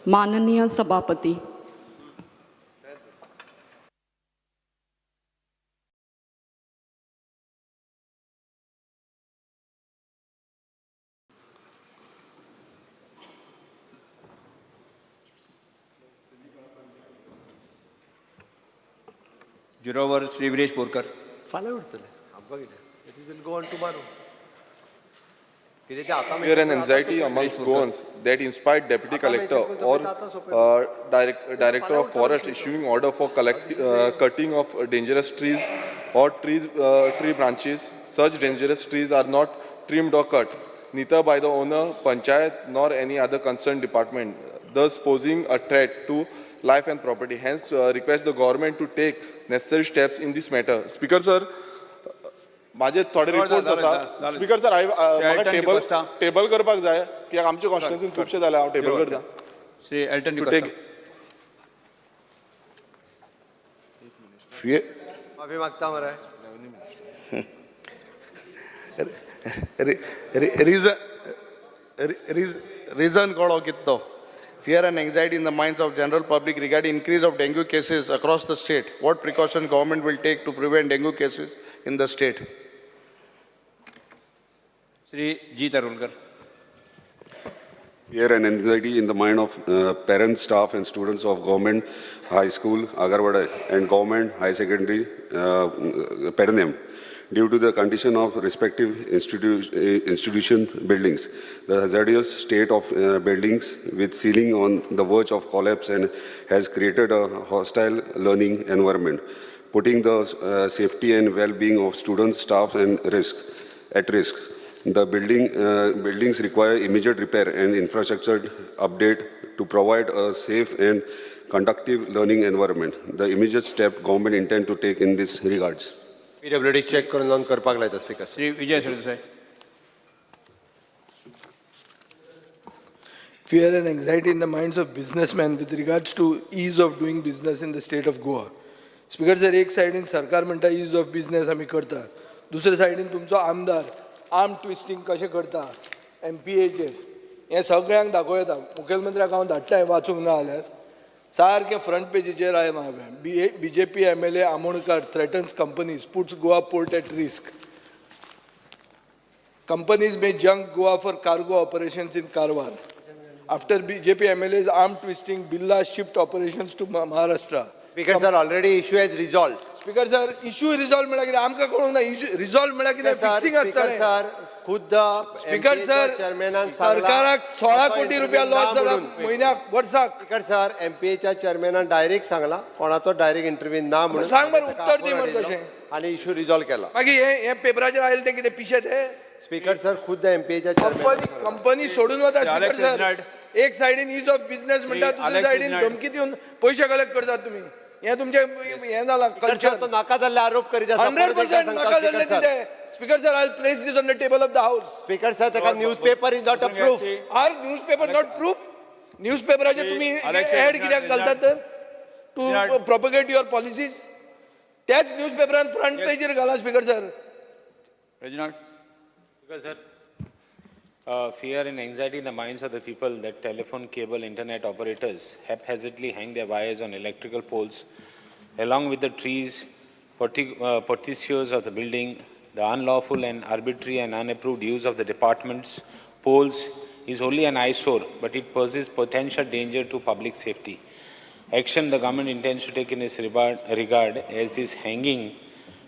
माननीय सभापती, जुरोवर श्री विरेश बोरकर. फाल्यां उरतलें आमकां कितें it will go on tomorrow. कितें तें आतां Fear and anxiety amongst Goans that inspired Deputy Collector or Director of Forest issuing order for cutting of dangerous trees or tree branches. Such dangerous trees are not trimmed or cut, neither by the owner, panchayat, nor any other concerned department, thus posing a threat to life and property. Hence, request the government to take necessary steps in this matter. Speaker, sir. माझे थोडे reports आसा. Speaker sir म्हाका table करपाक जाय कित्याक आमच्या कॉन्स्टिट्युन्सीन खुबशे जाले. हांव टेबल करता. श्री एल्टन टू डिकोस्टा. माफी मागता मरे. Reason कळो कितो. Fear and anxiety in the minds of general public regarding increase of dengue cases across the state. What precautions government will take to prevent dengue cases in the state? Shri Jit Arolkar. Fear and anxiety in the mind of parents, staff and students of government high school, Agarwada and government high secondary, Perennium, due to the condition of respective institution buildings. The hazardous state of buildings with ceiling on the verge of collapse and has created a hostile learning environment, putting the safety and well-being of students, staff and at risk. The buildings require immediate repair and infrastructure update to provide a safe and conducive learning environment. The immediate step government intend to take in this regards. PWD check करून नोंद करपाक लायता speaker. Shri Vijay Sardesai. Fear and anxiety in the minds of businessmen with regards to ease of doing business in the state of Goa. Speaker sir एक सायडीन सरकार म्हणटा ease of business आमी करता. दुसरे सायडीन तुमचो आमदार आर्म ट्विस्टिंग कशें करता MPAचेर हें सगळ्यांक दाखोव येता. मुखेलमंत्र्याक हांव धाडटाय वाचूंक ना जाल्यार सारकें फ्रंट पेजीचेर आयलां हांवें. BJP MLA Amonkar threatens companies, puts Goa port at risk. Companies may junk Goa for cargo operations in Karwar. After BJP MLA's arm twisting, Birla shift operations to Maharashtra. Speaker sir, already issue has resolved. Speaker sir, issue resolve मिळा कितें आमकां कळूंक ना. issue resolve मिळा कितें fixing speaker आसता. Sir खुद्द speaker sir सरकाराक 16 कोटी रुपया लॉस जाला म्हयन्याक वर्साक. स्पीकर सर MPAच्या चेअरमॅनान डायरेक्ट सांगला कोणाचो डायरेक्ट इंटरव्यू ना म्हणून. सांग मरे उत्तर दी मरे तशें. आणि इश्यू रिझॉल्व केला. मागीर हे पेपराचेर आयले ते कितें पिशे ते. स्पीकर सर खुद्द MPAच्या चेअरमॅन कंपनी सोडून वता. स्पीकर सर एक सायडीन इज ऑफ बिझनेस म्हणटा दुसरे सायडीन धमकी दिवन पयशे कलेक्ट करतात तुम्ही. हे तुमचे हे जाला कल्चर. तो नाका जाल्ले आरोप करीत आसा. 100% नाका जाल्ले कितें. Speaker sir, I'll place this on the table of the House. Speaker sir ताका newspaper is not a proof. Are newspaper not proof? न्यूजपेपराचे तुम्ही ऍड कित्याक घालतात तर टू प्रोपगेट युअर पॉलिसीज. त्याच न्यूजपेपरान फ्रंट पेजीर घाला speaker sir. Reginald. Because sir, fear and anxiety in the minds of the people that telephone, cable, internet operators haphazardly hang their wires on electrical poles, along with the trees, porticios of the building. The unlawful and arbitrary and unapproved use of the department's poles is only an eyesore, but it poses potential danger to public safety. action the government intends to take in this regard as these hanging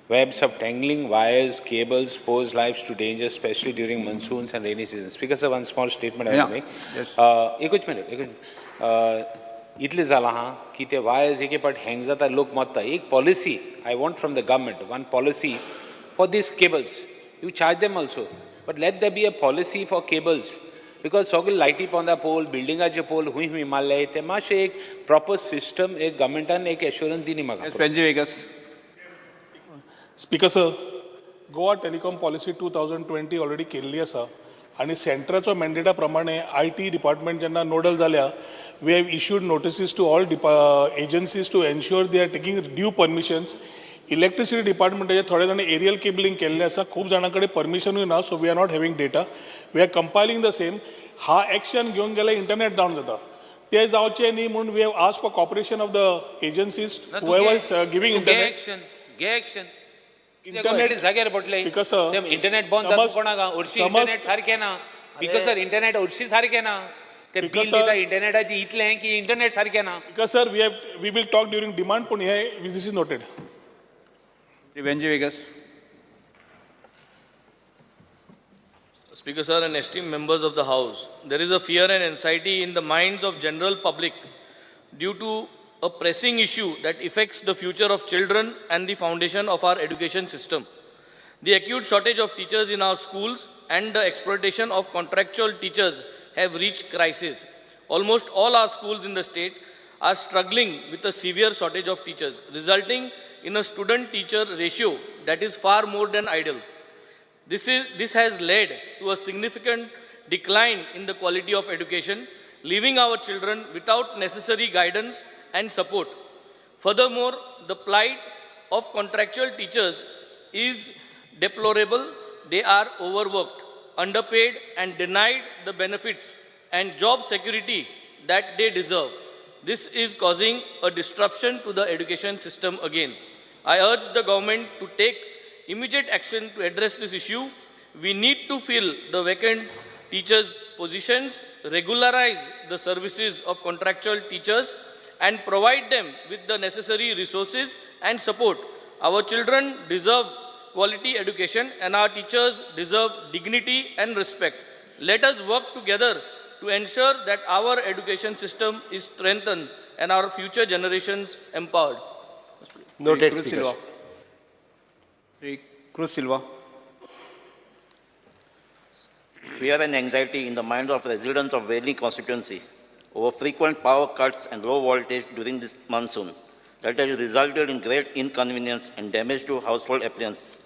webs of tangling wires, cables pose lives to danger, especially during monsoons and rainy seasons. Speaker, sir, one small statement I Yeah, will make. yes. एकूच minute. इतलें जालां हां की ते wires एके पाट hang जाता लोक मरता. एक policy I want from the government, one policy for these cables. You charge them also, but let there be a policy for cables. Because सगळे लायटी पोंदा पोल, बिल्डिंगाचे पोल हुई मारले, ते मातशें एक प्रॉपर सिस्टम एक गव्हर्मेंटान एक एश्युरन्स दिनी म्हाका. Venzy Viegas. Speaker sir, Goa telecom policy 2020 already केल्ली आसा आनी सेंटराचो मॅन्डेटा प्रमाणे IT डिपार्टमेंट जेन्ना नोडल जाल्या, we have issued notices to all agencies to ensure they are taking due permissions. Electricity डिपार्टमेंटाचे थोडे जाण एरियल केबलिंग केल्लें आसा, खूब जाणां कडेन परमिशनूय ना, so we are not having data. We are compiling the same. हा एक्शन घेवन गेल्यार इंटरनेट डावन जाता. ते जावचें न्ही म्हणून we have ask for cooperation of the agencies whoever is giving internet. घे एक्शन. इंटरनेट जाग्यार पडले. इंटरनेट बंद जाता कोणाक हरशीं इंटरनेट सारकें ना. बिकॉज सर इंटरनेट हरशीं सारकें ना. ते बिल दिता इंटरनेटाची इतलें की इंटरनेट सारकें ना. Because sir we will talk during demand, पूण हे this is noted. Venzy Viegas. Speaker, sir, and esteemed members of the House, there is a fear and anxiety in the minds of general public due to a pressing issue that affects the future of children and the foundation of our education system. The acute shortage of teachers in our schools and the exploitation of contractual teachers have reached crisis. Almost all our schools in the state are struggling with a severe shortage of teachers, resulting in a student-teacher ratio that is far more than ideal. This has led to a significant decline in the quality of education, leaving our children without necessary guidance and support. Furthermore, the plight of contractual teachers is deplorable. They are overworked, underpaid, and denied the benefits and job security that they deserve. This is causing a disruption to the education system again. I urge the government to take immediate action to address this issue. We need to fill the vacant teachers' positions, regularize the services of contractual teachers, and provide them with the necessary resources and support. Our children deserve quality education and our teachers deserve dignity and respect. Let us work together to ensure that our education system is strengthened and our future generations empowered. Noted, Cruz Speaker. Silva. Cruz Silva. Fear and anxiety in the minds of residents of Valley constituency over frequent power cuts and low voltage during this monsoon that has resulted in great inconvenience and damage to household appliances.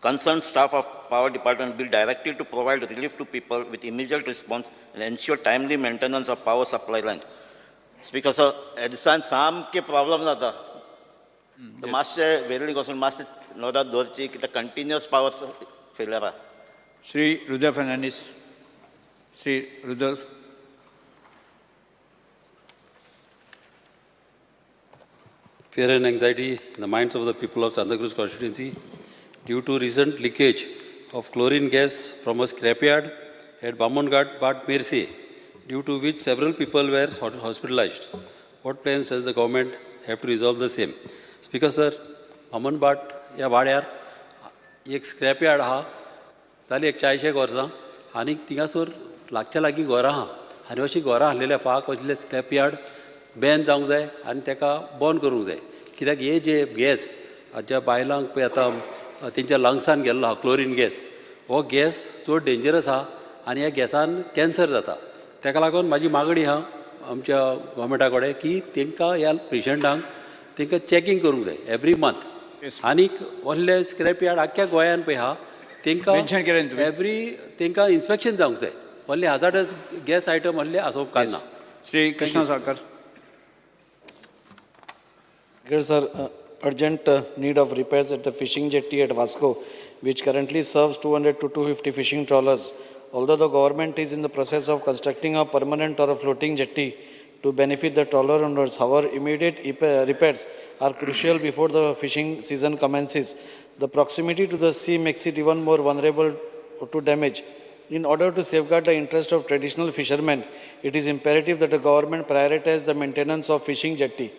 Concerned staff of Power Department will be directed to provide relief to people with immediate response and ensure timely maintenance of power supply line. Speaker, sir, at this time, some problem nada. The master very goes master noda dorchi the continuous power failure. Shri Rudolf Fernandez. Shri Rudolf. Fear and anxiety in the minds of the people of Santa Cruz constituency due to recent leakage of chlorine gas from a scrapyard at Bamonghat, Bhat Mirse, due to which several people were hospitalized. What plans does the government have to resolve the same? Speaker, sir, Bamonghat या वाड्यार एक scrapyard आहा जाली 40 वर्सां आनी थिंगासर लागच्या लागीं घरां आहा आनी अशीं घरां आसलेल्या फाक असले स्क्रॅपयार्ड बॅन जावंक जाय आनी ताका बंद करूंक जाय कित्याक हे जे गॅस ज्या बायलांक पळय आतां तेंच्या लंग्सान गेल्लो आहा क्लोरीन गॅस हो गॅस चड डेंजरस आहा आनी ह्या गॅसान कॅन्सर जाता ताका लागून म्हाजी मागणी आहा आमच्या गव्हर्मेंटा कडेन की तांकां ह्या पेशंटांक तांकां चॅकींग करूंक जाय एवरी मंथ आनीक व्हडले स्क्रॅप यार्ड आख्ख्या गोंयान पळय आहा तांकां एवरी तांकां इन्स्पेक्शन जावंक जाय व्हडले हाजार्डस गॅस आयटम व्हडले आसोवप कांय ना. Shri Krishna Salkar. Here's our urgent need of repairs at the fishing jetty at Vasco, which currently serves 200 to 250 fishing trawlers. Although the government is in the process of constructing a permanent or a floating jetty to benefit the trawler owners, however, immediate repairs are crucial before the fishing season commences. The proximity to the sea makes it even more vulnerable to damage. In order to safeguard the interest of traditional fishermen, it is imperative that the government prioritize the maintenance of fishing jetty.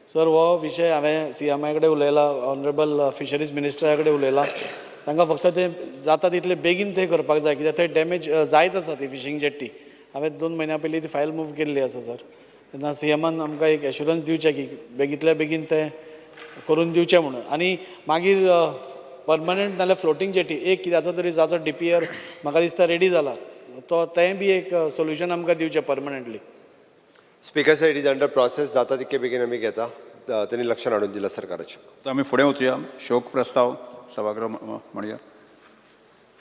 Sir हो विशय हांवें CMI कडेन उलयला, honourable fisheries मिनिस्टरा कडेन उलयला. तांकां फक्त ते जाता तितले बेगीन ते करपाक जाय, कित्याक थंय डॅमेज जायत आसा ती फिशींग जेट्टी. हांवें 2 म्हयन्या पयलीं ती फायल मूव केल्ली आसा सर. तेन्ना CMान आमकां एक एश्युरन्स दिवचें की बेगींतल्या बेगीन ते करून दिवचें म्हणून. आनी मागीर परमनंट नाल्यार फ्लोटींग जेटी एक कित्याचो तरी जाचो DPR म्हाका दिसता रेडी जाला, तो तेंय बी एक सोल्युशन आमकां दिवचें परमनंटली. स्पीकर साहेब, इट इज अंडर प्रोसेस. जाता तितके बेगीन आमी घेता. त्यांनी लक्षात हाडून दिला सरकाराच्या. तर आमी फुडें वचुया. शोक प्रस्ताव सभागृह म्हणुया.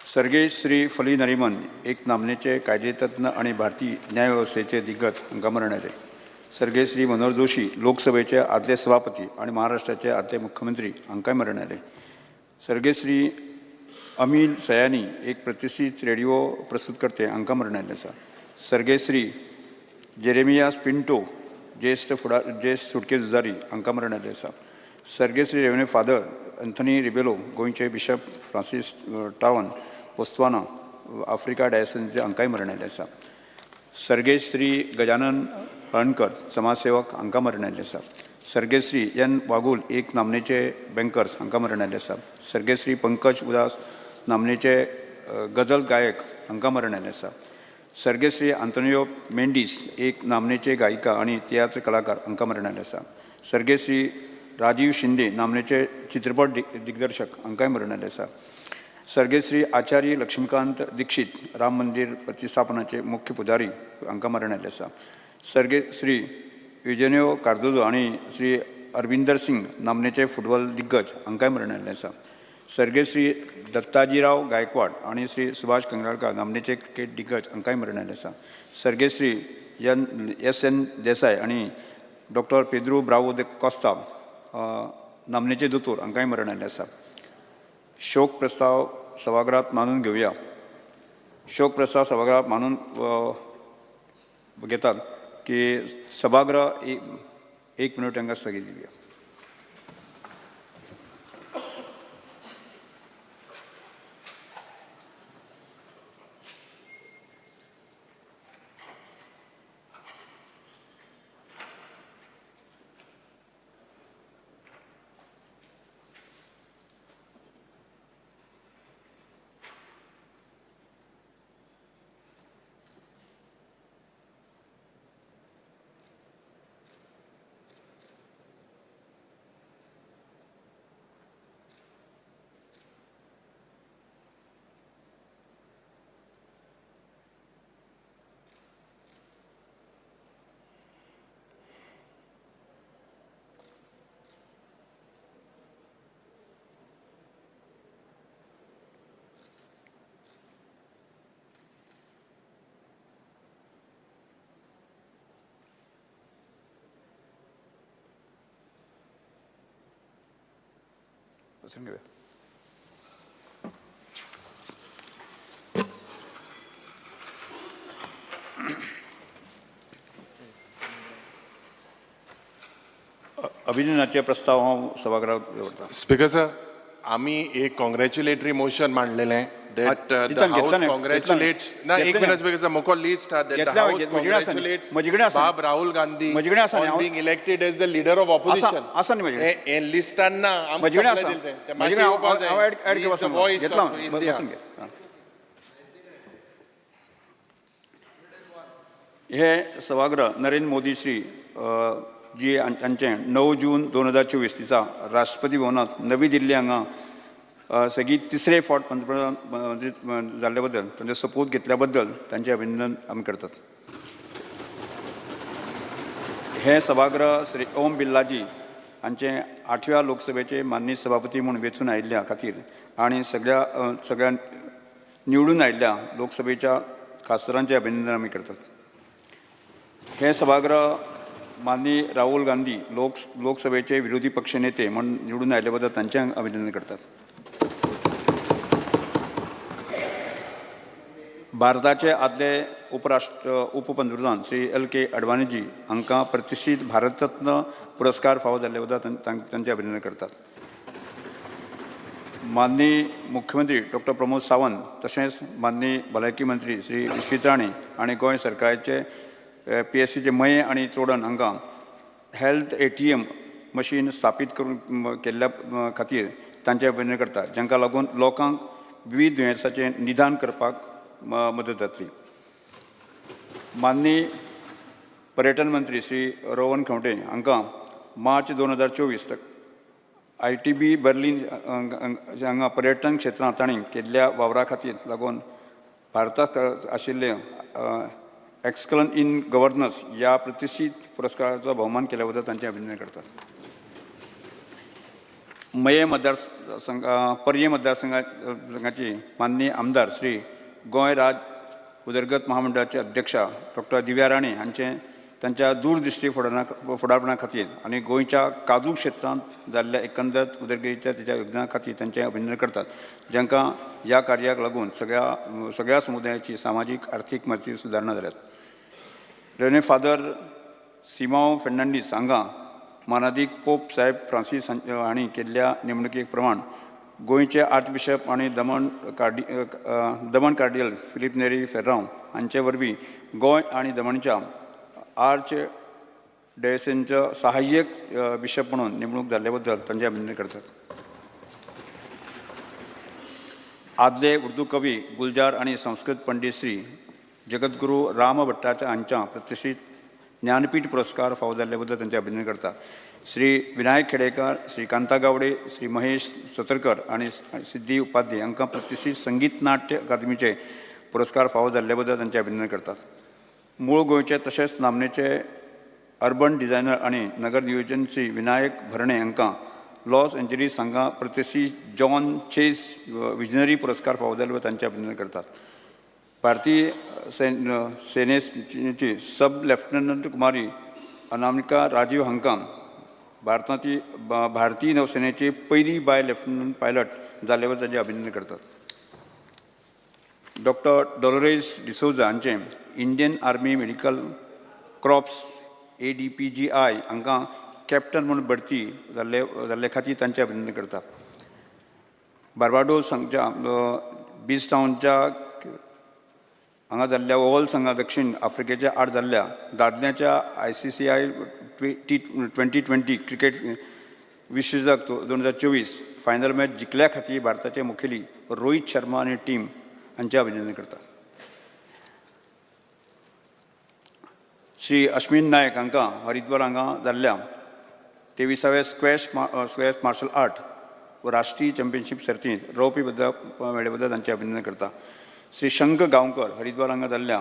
सर्गेश श्री फली नरिमन एक नामनेचे कायदेतज्ञ आणि भारतीय न्याय व्यवस्थेचे दिग्गज हांकां मरण आयलें. सर्गेश श्री मनोहर जोशी लोकसभेचे आदले सभापती आणि महाराष्ट्राचे आदले मुख्यमंत्री हांकांय मरण आयलें. सर्गेश श्री अमील सयानी एक प्रतिष्ठीत रेडिओ प्रस्तुतकर्ते हांकां मरण आयलें आसा. सर्गेश श्री जेरेमियास पिंटो ज्येष्ठ सुटके झुजारी हांकां मरण आयलें आसा. सर्गेश श्री रेवन्यू फादर एंथनी रिबेलो गोंयचे bishop Francistown Botswana Africa डायसेसीचे हांकांय मरण आयलें आसा. सर्गेश श्री गजानन हळणकर समाजसेवक हांकां मरण आयलें आसा. सर्गेश श्री एन वागूल एक नामनेचे बँकर्स हांकां मरण आयलें आसा. सर्गेश श्री पंकज उदास नामनेचे गजल गायक हांकां मरण आयलें आसा. सर्गेश श्री आंतोनियो मेंडीस एक नामनेचे गायिका आणि तियात्र कलाकार हांकां मरण आयलें आसा. सर्गेश श्री राजीव शिंदे नामनेचे चित्रपट दिग्दर्शक हांकांय मरण आयलें आसा. सर्गेश श्री आचार्य लक्ष्मीकांत दीक्षित राम मंदिर प्रतिस्थापनाचे मुख्य पुजारी हांकां मरण आयलें आसा. सर्गेश श्री युजेनियो कार्दोजो आणि श्री अरविंदर सिंग नामनेचे फुटबॉल दिग्गज हांकांय मरण आयलें आसा. सर्गेश श्री दत्ताजीराव गायकवाड आणि श्री सुभाष कंगराळकर नामनेचे क्रिकेट दिग्गज हांकांय मरण आयलें आसा. सर्गेश श्री SN देसाय आणि डॉक्टर पेद्रो ब्रावो दे कॉस्ता नामनेचे दोतोर हांकांय मरण आयलें आसा. शोक प्रस्ताव सभागृहात मानून घेवया. शोक प्रस्ताव सभागृहात मानून घेतात की सभागृह एक मिनिट हांकां स्थगीत दिवया. बसून घेऊया. अभिनंदनाचे प्रस्ताव हांव सभागृहात दवरतां. स्पीकर सर, आम्ही एक कॉंग्रॅच्युलेटरी मोशन मांडलेलें that the House congratulates. ना एक मिनिट स्पीकर सर, मोको लिस्ट हा that the House congratulates Bab Rahul Gandhi on being elected as the leader of opposition. आसा न्ही म्हजे हे लिस्टांना म्हजे कडेन आसा. म्हजे कडेन हांव ऍड केला voice घेतला of India. बसून घे. हे सभागृह नरेंद्र मोदी श्री जी हांचे 9 जून 2024 दिसा राष्ट्रपती भवनात नवी दिल्ली हांगा सगळी तिसरे फावट पंतप्रधान जाल्ले बद्दल तांचे सोपूत घेतल्या बद्दल तांचे अभिनंदन आमी करतात. हे सभागृह श्री ओम बिर्लाजी हांचे 8व्या लोकसभेचे माननीय सभापती म्हणून वेंचून आयिल्ल्या खातीर आनी सगळ्या निवडून आयिल्ल्या लोकसभेच्या खासदारांचे अभिनंदन आमी करतात. हे सभागृह माननीय राहुल गांधी लोकसभेचे विरोधी पक्ष नेते म्हणून निवडून आयिल्ले बद्दल तांचे अभिनंदन करतात. भारताचे आदले उपपंतप्रधान श्री LK अडवाणीजी हांकां प्रतिश्ठीत भारत रत्न पुरस्कार फावो जाल्ले बद्दल तांचे अभिनंदन करतात. माननीय मुख्यमंत्री डॉक्टर प्रमोद सावंत तशेंच माननीय भलायकी मंत्री श्री विश्वित राणे आनी गोंय सरकाराचे PSCचे मये आनी चोडण हांकां हेल्थ ATM मशीन स्थापीत करून केल्ल्या खातीर तांचे अभिनंदन करता, जांकां लागून लोकांक विविध दुयेंसांचें निदान करपाक मदत जातली. माननीय पर्यटन मंत्री श्री रोहन खंवटे हांकां मार्च 2024 ITB बर्लिन हांगा पर्यटन क्षेत्रांत तांणी केल्ल्या वावरा खातीर लागून भारताक आशिल्ले एक्सलन्स इन गव्हर्नन्स ह्या प्रतिश्ठीत पुरस्काराचो भोवमान केल्या बद्दल तांचें अभिनंदन करतात. मये पर्ये मतदारसंघाची माननीय आमदार श्री गोंय राज्य उदरगत महामंडळाचे अध्यक्षा डॉक्टर दिव्या राणे हांचें तांच्या दूरदृश्टी फुडारपणा खातीर आनी गोंयच्या काजू क्षेत्रांत जाल्ल्या एकंदर उदरगतीच्या तेच्या योगदाना खातीर तांचें अभिनंदन करतात, जांकां ह्या कार्याक लागून सगळ्या समुदायाची सामाजीक आर्थीक मजती सुदारणा जाल्यात. रेव्हरेंड फादर सिमांव फेर्नांडीस हांकां मानादीक पोप साहेब फ्रांसीस हांणी केल्ल्या नेमणुके प्रमाण गोंयचे आर्चबिशप आनी दमण कार्डियल फिलीप नेरी फेर्रांव हांचे वरवीं गोंय आनी दमणच्या आर्च डायोसिसचो सहाय्यक बिशप म्हणून नेमणूक जाल्ले बद्दल तांचें अभिनंदन करतात. आदले उर्दू कवी गुलजार आनी संस्कृत पंडीत श्री जगद्गुरू राम भट्टाच्या हांच्या प्रतिश्ठीत ज्ञानपीठ पुरस्कार फावो जाल्ले बद्दल तांचें अभिनंदन करता. श्री विनायक खेडेकर, श्री कांता गावडे, श्री महेश सतरकर आनी सिद्धी उपाध्याय हांकां प्रतिश्ठीत संगीत नाट्य अकादमीचे पुरस्कार फावो जाल्ले बद्दल तांचें अभिनंदन करतात. मूळ गोंयचे तशेंच नामनेचे अर्बन डिझायनर आनी नगर नियोजन श्री विनायक भरणे हांकां लॉस एंजलीस हांगा प्रतिश्ठीत जॉन चेस विजनरी पुरस्कार फावो जाल्ले बद्दल तांचें अभिनंदन करतात. भारतीय सेनेची सब लेफ्टनंट कुमारी अनामिका राजीव हांकां भारतीय नौसेनेची पयली बाय लेफ्टनंट पायलट जाल्ले बद्दल तांचें अभिनंदन करतात. डॉक्टर डॉलोरेस डिसोजा हांचें Indian army medical crops ADPGI हांकां कॅप्टन म्हणून बढती जाल्ले खातीर तांचें अभिनंदन करता. बार्बाडोस हांगच्या बीजटाउनच्या हांगा जाल्ल्या ओव्हल संघा दक्षिण आफ्रिकेच्या आड जाल्ल्या दादल्यांच्या ICCI T20 क्रिकेट विश्वचषक 2024 फायनल मॅच जिखल्या खातीर भारताचे मुखेली रोहित शर्मा आनी टीम हांचें अभिनंदन करता. श्री अश्विन नायक हांकां हरिद्वार हांगा जाल्ल्या 23व्या स्क्वॅश मार्शल आर्ट व राष्ट्रीय चॅम्पियनशीप सर्तींत रौप्य पदक मेळ्ळे बद्दल तांचें अभिनंदन करता. श्री शंक गांवकर हरिद्वार हांगा जाल्ल्या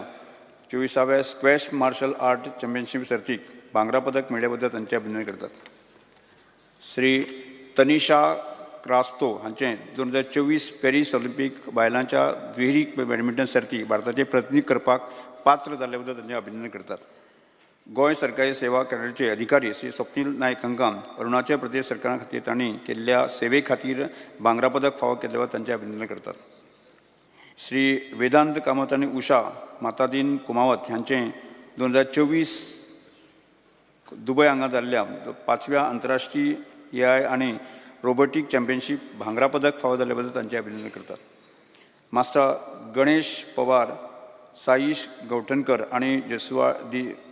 24व्या स्क्वॅश मार्शल आर्ट चॅम्पियनशीप सर्तीक भांगरा पदक मेळ्ळे बद्दल तांचें अभिनंदन करतात. श्री तनिशा क्रास्तो हांचें 2024 पॅरीस ऑलिंपीक बायलांच्या दुहेरी बॅडमिंटन सर्ती भारताचें प्रतिनिधित्व करपाक पात्र जाल्ले बद्दल तांचें अभिनंदन करतात. गोंय सरकारी सेवा कॅडरचे अधिकारी श्री स्वप्नील नायक हांकां अरुणाचल प्रदेश सरकारा खातीर तांणी केल्ल्या सेवे खातीर भांगरा पदक फावो केल्ले बद्दल तांचें अभिनंदन करतात. श्री वेदांत कामत आनी उषा मातादीन कुमावत हांचें 2024 दुबय हांगा जाल्ल्या 5व्या आंतरराष्ट्रीय AI आनी रोबोटीक चॅम्पियनशीप भांगरा पदक फावो जाल्ले बद्दल तांचें अभिनंदन करतात. मास्टर गणेश पवार, साईश गौठणकर आनी जसवा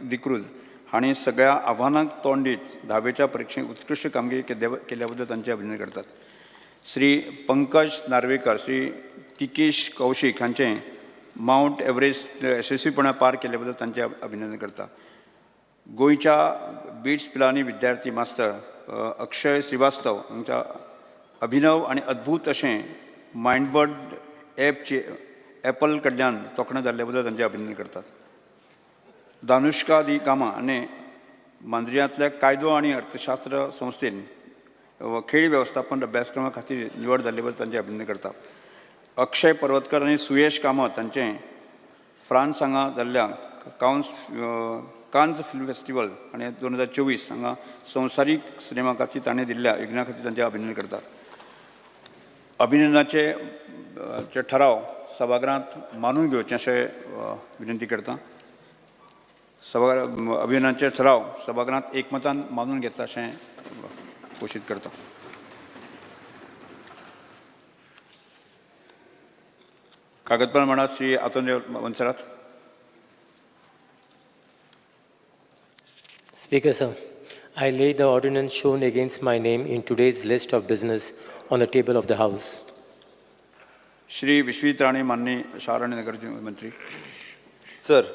दिक्रूज हांणी सगळ्या आव्हानांक तोंड दीत 10वेच्या परीक्षेंत उत्कृश्ट कामगिरी केल्या बद्दल तांचें अभिनंदन करतात. श्री पंकज नार्वेकर, श्री तिकेश कौशिक हांचें माउंट एव्हरेस्ट यशस्वीपणान पार केले बद्दल तांचें अभिनंदन करता. गोंयच्या बिट्स पिलांनी विद्यार्थी मास्तर अक्षय श्रीवास्तव हांच्या अभिनव आनी अद्भुत अशें मायंडबर्ड ॲपचे ॲपल कडल्यान तोखणाय जाल्ले बद्दल तांचें अभिनंदन करतात. दानुष्का दी कामा आनी मांद्रियांतल्या कायदो आनी अर्थशास्त्र संस्थेन खेळ वेवस्थापन अभ्यासक्रमा खातीर निवड जाल्ले बद्दल तांचें अभिनंदन करता. अक्षय पर्वतकर आनी सुयश कामत हांचें फ्रांस हांगा जाल्ल्या कान्स फिल्म फेस्टिवल आनी 2024 हांगा संवसारीक सिनेमा खातीर ताणें दिल्ल्या योगदाना खातीर तांचें अभिनंदन करता. अभिनंदनाचे ठराव सभागृहांत मानून घेवचे अशें विनंती करता. अभिनंदनाचे ठराव सभागृहांत एकमतान मानून घेतला अशें घोशीत करता. कागद प्रमाणात Shri Atul वंसरात. Speaker, sir, I lay the ordinance shown against my name in today's list of business on the table of the House. Shri विश्वित Rane माननीय शहर आणि नगर मंत्री. Sir,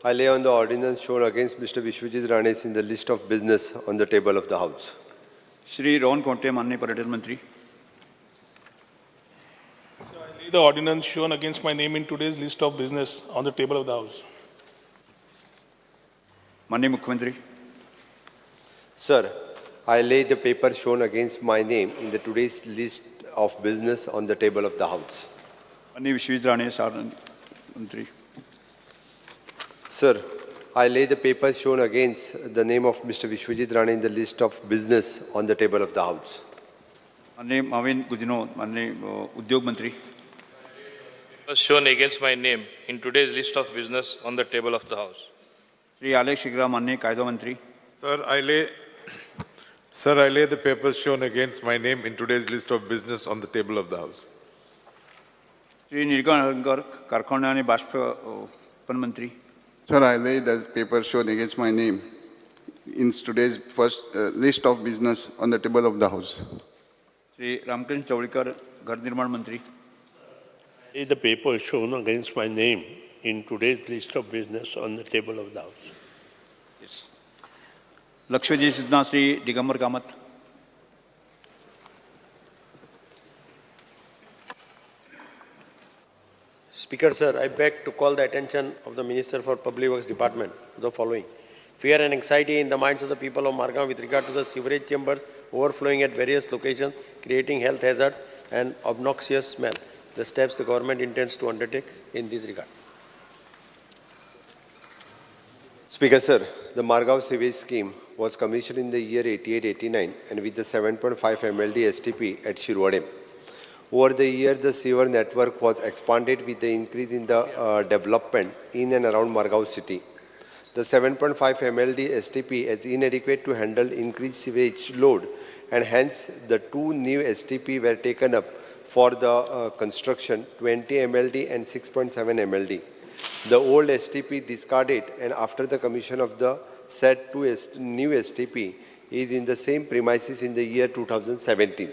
I lay on the ordinance shown against Mr. Vishwajit Rane in the list of business on the table of the House. Shri Rohan कोंटे माननीय पर्यटन मंत्री. I lay the ordinance shown against my name in today's list of business on the table of the House. माननीय मुख्यमंत्री. Sir, I lay the paper shown against my name in the today's list of business on the table of the House. माननीय विश्वित राणे शहर मंत्री. Sir, I lay the paper shown against the name of Mr. Vishwajit Rane in the list of business on the table of the House. माननीय माविन गुजनो माननीय उद्योग मंत्री. Shown against my name in today's list of business on the table of the House. Shri आलेख शिग्रा माननीय कायदा मंत्री. Sir, I lay the papers shown against my name in today's list of business on the table of the House. Shri निलकंठकर कारखाना आणि बाष्पन मंत्री. Sir, I lay the papers shown against my name in today's first list of business on the table of the House. Shri Ramakrishna चवळीकर घर निर्माण मंत्री. Lay the paper shown against my name in today's list of business on the table of the House. Yes. लक्ष्मीजी सिद्धा Shri Digambar Kamat. Speaker, sir, I beg to call the attention of the Minister for Public Works Department to the following. Fear and anxiety in the minds of the people of Margam with regard to the sewerage chambers overflowing at various locations, creating health hazards and obnoxious smell. The steps the government intends to undertake in this regard. Speaker, sir, the Margao sewage scheme was commissioned in the year 88-89 and with the 7.5 MLD STP at Shirwadem. Over the year, the sewer network was expanded with the increase in the development in and around Margao city. The 7.5 MLD STP is inadequate to handle increased sewage load, and hence the two new STP were taken up for the construction, 20 MLD and 6.7 MLD. The old STP discarded, and after the commission of the said two new STP is in the same premises in the year 2017.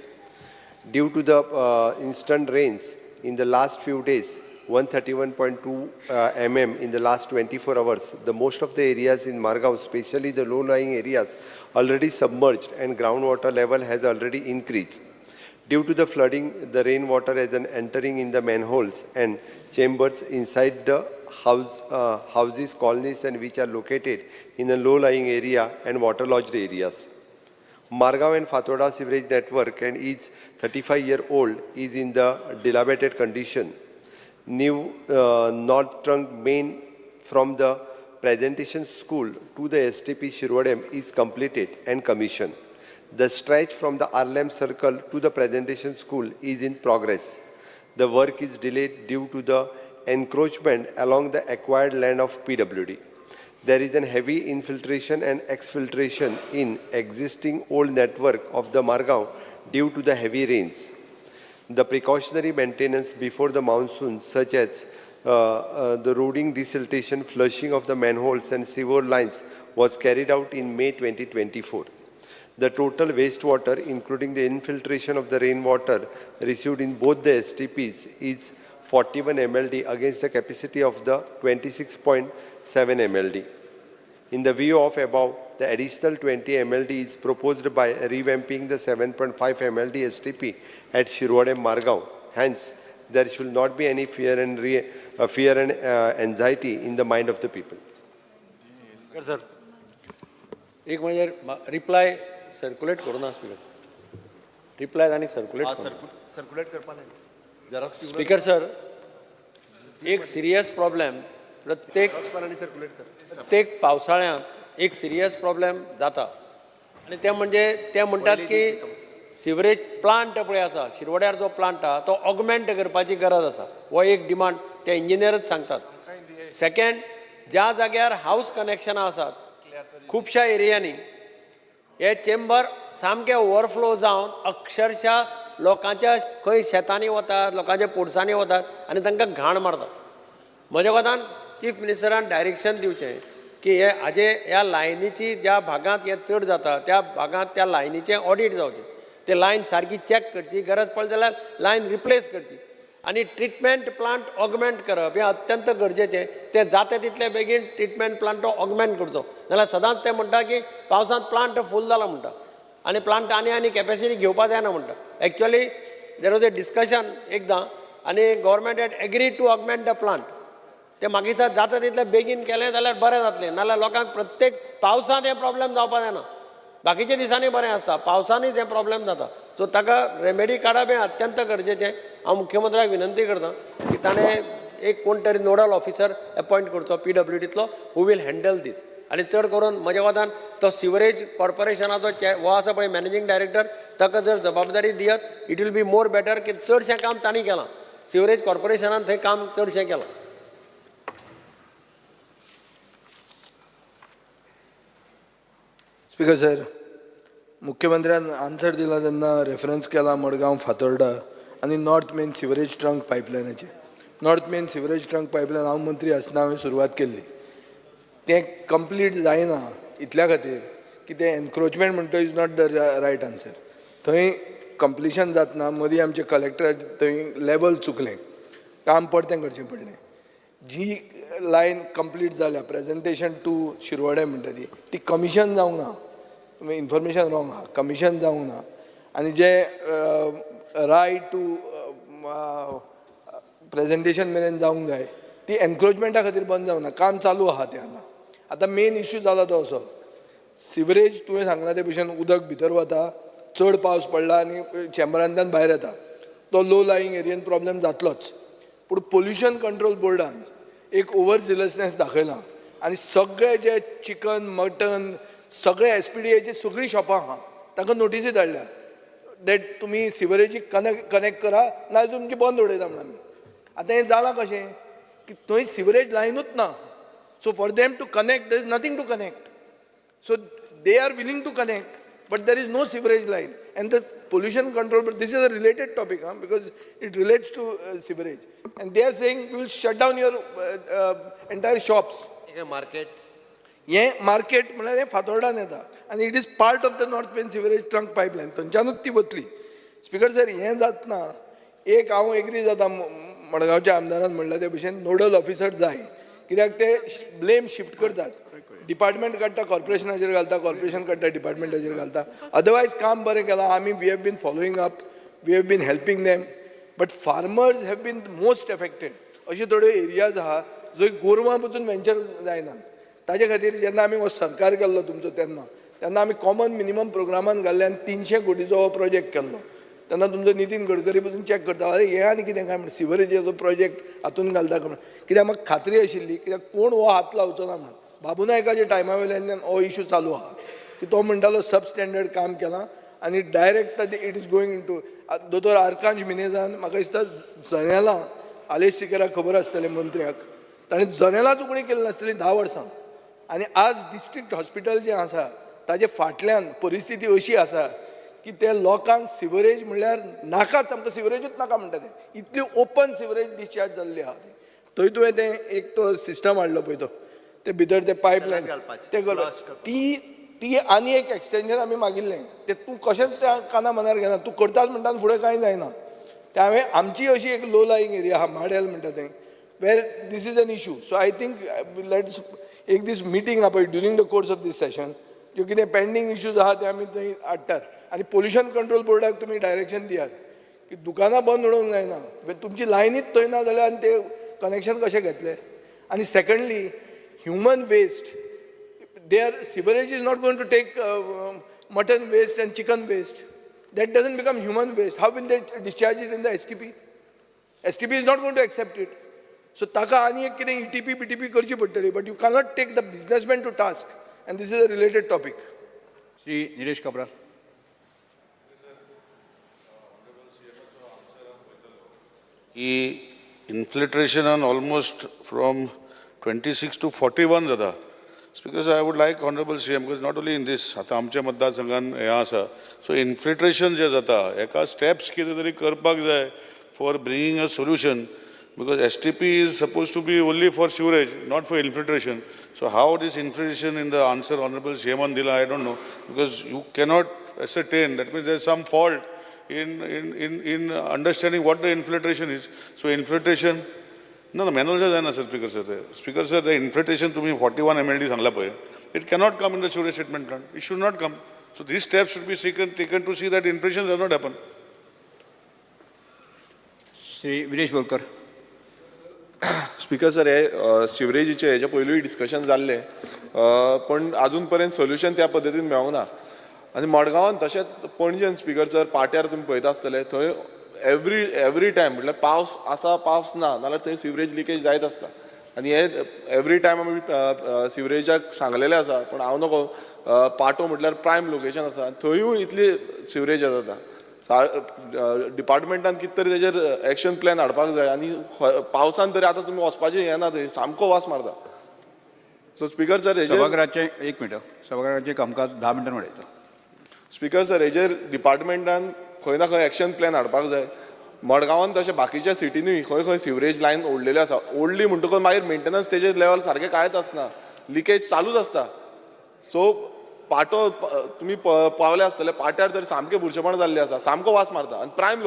Due to the instant rains in the last few days, 131.2 mm in the last 24 hours, the most of the areas in Margao, especially the low-lying areas, already submerged and groundwater level has already increased. Due to the flooding, the rainwater is entering in the manholes and chambers inside the houses, colonies, and which are located in a low-lying area and waterlogged areas. Margao and Fatoda sewerage network and is 35-year-old is in the dilapidated condition. New north trunk main from the presentation school to the STP Shirwadem is completed and commissioned. The stretch from the Arlem circle to the presentation school is in progress. The work is delayed due to the encroachment along the acquired land of PWD. There is a heavy infiltration and exfiltration in existing old network of the Margao due to the heavy rains. The precautionary maintenance before the monsoon, such as the roading, desiltation, flushing of the manholes and sewer lines, was carried out in May 2024. The total wastewater, including the infiltration of the rainwater received in both the STPs, is 41 MLD against the capacity of the 26.7 MLD. In the view of above, the additional 20 MLD is proposed by revamping the 7.5 MLD STP at Shirwadem Margao. Hence, there should not be any fear and anxiety in the mind of the people. Yes, sir. एक म्हणजे reply circulate करू ना speaker. Reply आणि circulate circulate करपाना. Speaker sir, एक serious problem प्रत्येक पावसाळ्यांत एक serious problem जाता आणि ते म्हणटात की सिवरेज प्लांट पळय आसा शिरवड्यार जो प्लांट आहा तो ऑगमेंट करपाची गरज आसा. हो एक डिमांड ते इंजिनियरच सांगतात. सेकंड, ज्या जाग्यार हाऊस कनेक्शनां आसात खुबश्या एरियांनी हे चेंबर सामके ओवरफ्लो जावन अक्षरशः लोकांच्या खंय शेतांनी वतात, लोकांच्या पोरसांनी वतात आनी तांकां घाण मारतात. म्हज्या कोतान चीफ मिनिस्टरान डायरेक्शन दिवचें की ह्या लायनीची ज्या भागांत हे चड जाता त्या भागांत त्या लायनीचें ऑडिट जावचें. ते लायन सारकी चॅक करची, गरज पडली जाल्यार लायन रिप्लेस करची आनी ट्रिटमेंट प्लांट ऑगमेंट करप हें अत्यंत गरजेचें. तें जाता तितले बेगीन ट्रिटमेंट प्लांट ऑगमेंट करचो. नाल्यार सदांच ते म्हणटा की पावसांत प्लांट फूल जाला म्हणटा आनी प्लांट आनी कॅपॅसिटी घेवपा जायना म्हणटा. Actually there was a discussion एकदां आनी government had agreed to augment the plant. ते म्हाका दिसता जाता तितले बेगीन केलें जाल्यार बरें जातलें. नाल्यार लोकांक प्रत्येक पावसांत हे प्रॉब्लेम जावपा जायना. बाकीच्या दिसांनी बरें आसता, पावसांनीच हे प्रॉब्लेम जाता. सो ताका रेमेडी काडप हें अत्यंत गरजेचें. हांव मुख्यमंत्र्याक विनंती करतां की ताणें एक कोण तरी नोडल ऑफिसर अपॉयंट करचो PWDंतलो हू वील हँडल दीस. आनी चड करून म्हज्या कोतान तो सिवरेज कॉर्पोरेशनाचो हो आसा पळय मॅनेजींग डायरेक्टर, ताका जर जबाबदारी दियत it will be more better की चडशें काम तांणी केलां. सिवरेज कॉर्पोरेशनान थंय काम चडशें केलां. स्पीकर सर, मुख्यमंत्र्यान आन्सर दिला तेन्ना रेफरन्स केला मडगांव फातोर्डा आनी नॉर्थ मेन सिवरेज ट्रंक पायपलायनाचें. North main sewerage trunk pipeline हांव मंत्री आसतना हांवें सुरवात केल्ली. तें कंप्लीट जायना इतल्या खातीर की तें एनक्रोचमेंट म्हणटा is not the right answer. थंय कंप्लिशन जातना मदीं आमचे कलेक्टर थंय लेवल चुकलें, काम परतें करचें पडलें. जी लायन कंप्लीट जाल्या प्रेजेंटेशन टू शिरवडे म्हणटा ती कमिशन जावंक ना. इन्फॉर्मेशन रॉंग आहा, कमिशन जावंक ना. आनी जे रायट टू प्रेजेंटेशन मेरेन जावंक जाय ती एनक्रोचमेंटा खातीर बंद जावंक ना. काम चालू आहा तें आतां मेन इश्यू जाला तो असो, सिवरेज तुवें सांगला ते भशेन उदक भितर वता, चड पावस पडला आनी चेंबरांतल्यान भायर येता, तो लो लायींग एरियेन प्रॉब्लेम जातलोच. पूण पोल्युशन कंट्रोल बोर्डान एक ओवर झिलसनेस दाखयला आनी सगळे जे चिकन मटन सगळे SPDAची सगळीं शॉपां आहा तांकां नोटिसी धाडल्या दॅट तुमी सिवरेजीक कनेक्ट करा नाजाल्यार तुमची बंद उडयता म्हणून आमी. आतां हें जालां कशें की थंय सिवरेज लायनूच ना. So for them to connect there is nothing to connect. So they are willing to connect but there is no sewerage line and the pollution control, but this is a related topic because it relates to sewerage, and they are saying we will shut down your entire shops. Ye market म्हळ्यार फातोर्डान येता and it is part of the North Main sewerage trunk pipeline. थंयच्यानूच ती वतली. Speaker sir, हें जातना एक हांव agree जाता मडगांवच्या आमदारान म्हणला ते भशेन नोडल ऑफिसर जाय, कित्याक ते ब्लेम शिफ्ट करतात. डिपार्टमेंट काडटा कॉर्पोरेशनाचेर घालता, कॉर्पोरेशन काडटा डिपार्टमेंटाचेर घालता. अदरवायज काम बरें केलां आमी, we have been following up, we have been helping them, but farmers have been most affected. अशे थोड्यो एरियाज आहा जंय गोरवां पसून वेंचर जायना. ताजे खातीर जेन्ना आमी हो सरकार केल्लो तुमचो तेन्ना आमी कॉमन मिनिमम प्रोग्रामान घाल्ल्यान 300 कोटीचो हो प्रोजेक्ट केल्लो. तेन्ना तुमचो नितीन गडकरी पसून चॅक करता, अरे हे आनी कितें काय म्हणून सिवरेजीचो प्रोजेक्ट हातून घालता काय म्हणून. कित्याक म्हाका खात्री आशिल्ली, कित्याक कोण हो हात लावचो ना म्हणून. बाबू नायकाच्या टायमा वयल्यान हो इश्यू चालू आहा की तो म्हणटालो सब स्टँडर्ड काम केलां आनी direct it is going in to. दोतोर आर्कांश मिनेजान म्हाका दिसता जनेलां आलेश सिकराक खबर आसतलें मंत्र्याक, ताणें जनेलांच उगडी केली नासतली 10 वर्सां. आनी आज डिस्ट्रिक्ट हॉस्पिटल जें आसा ताजे फाटल्यान परिस्थिती अशी आसा की ते लोकांक सिवरेज म्हणल्यार नाकाच, आमकां सिवरेजूच नाका म्हणटा ते. इतली ओपन सिवरेज डिस्चार्ज जाल्ली आहा. थंय तुवें तें एक तो सिस्टम हाडलो पळय तो, ते भितर ते पायपलायन ते ती आनी एक एक्सटेंशन आमी मागिल्लें. ते तूं कशेंच त्या काना मनार घेना, तूं करताच म्हणटा फुडें कांय जायना. ते हांवें आमची अशी एक लो लायींग एरिया आहा माडेल म्हणटा थंय, where this is an issue. So I think let's एक दीस मिटींग आहा पळय during the course of this session, ज्यो कितें पेंडींग इश्यूज आहा ते आमी थंय हाडटात. आनी पोल्युशन कंट्रोल बोर्डाक तुमी डायरेक्शन दियात की दुकानां बंद उडोवंक जायना. तुमची लायनीच थंय ना जाल्यार आनी ते कनेक्शन कशें घेतलें. आनी secondly human waste, their sewerage is not going to take mutton waste and chicken waste. That doesn't become human waste. How will they discharge it in the STP? STP is not going to accept it. So taka ani ek kide ETP BTP करची पडटली, but you cannot take the businessman to task, and this is a related topic. Shri Nilesh Cabral. की infiltration almost from 26 to 41 जाता. Speaker, sir, I would like Honorable CM, because not only in this, आता आमच्या मतदारसंघान हें आसा, so infiltration जे जाता, एका steps कितें तरी करपाक जाय for bringing a solution, because STP is supposed to be only for sewerage, not for infiltration. So how this infiltration in the answer Honorable CM Dila, I don't know, because you cannot ascertain, that means there is some fault in understanding what the infiltration is. So infiltration, no, manual जाय ना, Speaker sir. Speaker sir, the infiltration to me 41 MLD सांगला पळय. It cannot come in the sewage treatment plant. It should not come. So these steps should be taken to see that infiltration does not happen. Shri Vinesh Borkar. Speaker sir, हे सिवरेजीचे हेच्या पयलूय discussion जाल्लें, पण अजून पर्यंत solution त्या पद्दतीन मेळोंक ना. आनी मडगांवान तशेंच पणजेन स्पीकर सर पाट्यार तुमी पळयता आसतले, थंय एवरी टायम म्हटल्यार पावस आसा पावस ना नाल्यार थंय सिवरेज लिकेज जायत आसता. आनी हे एवरी टायम आमी सिवरेजाक सांगलेलें आसा, पण हांव नको, पाटो म्हटल्यार प्रायम लोकेशन आसा, थंयूय इतली सिवरेज जाता. डिपार्टमेंटान कितें तरी तेजेर एक्शन प्लॅन हाडपाक जाय. आनी पावसान तरी आतां तुमी वचपाचें हें ना, थंय सामको वास मारता. सो स्पीकर सर, सभागृहाचे एक मिनट, सभागृहाचे कामकाज 10 मिनटां वाडयता. स्पीकर सर, हेजेर डिपार्टमेंटान खंय ना खंय एक्शन प्लॅन हाडपाक जाय. मडगांवान तशें बाकीच्या सिटीनूय खंय खंय सिवरेज लायन ओडलेली आसा, ओडली म्हणटकच मागीर मेंटेनन्स तेजेर लेवल सारकें कांयच आसना, लिकेज चालूच आसता. सो पाटो तुमी पावले आसतले, पाट्यार तर सामकें बुरशेपण जाल्लें आसा, सामको वास मारता. आनी प्रायम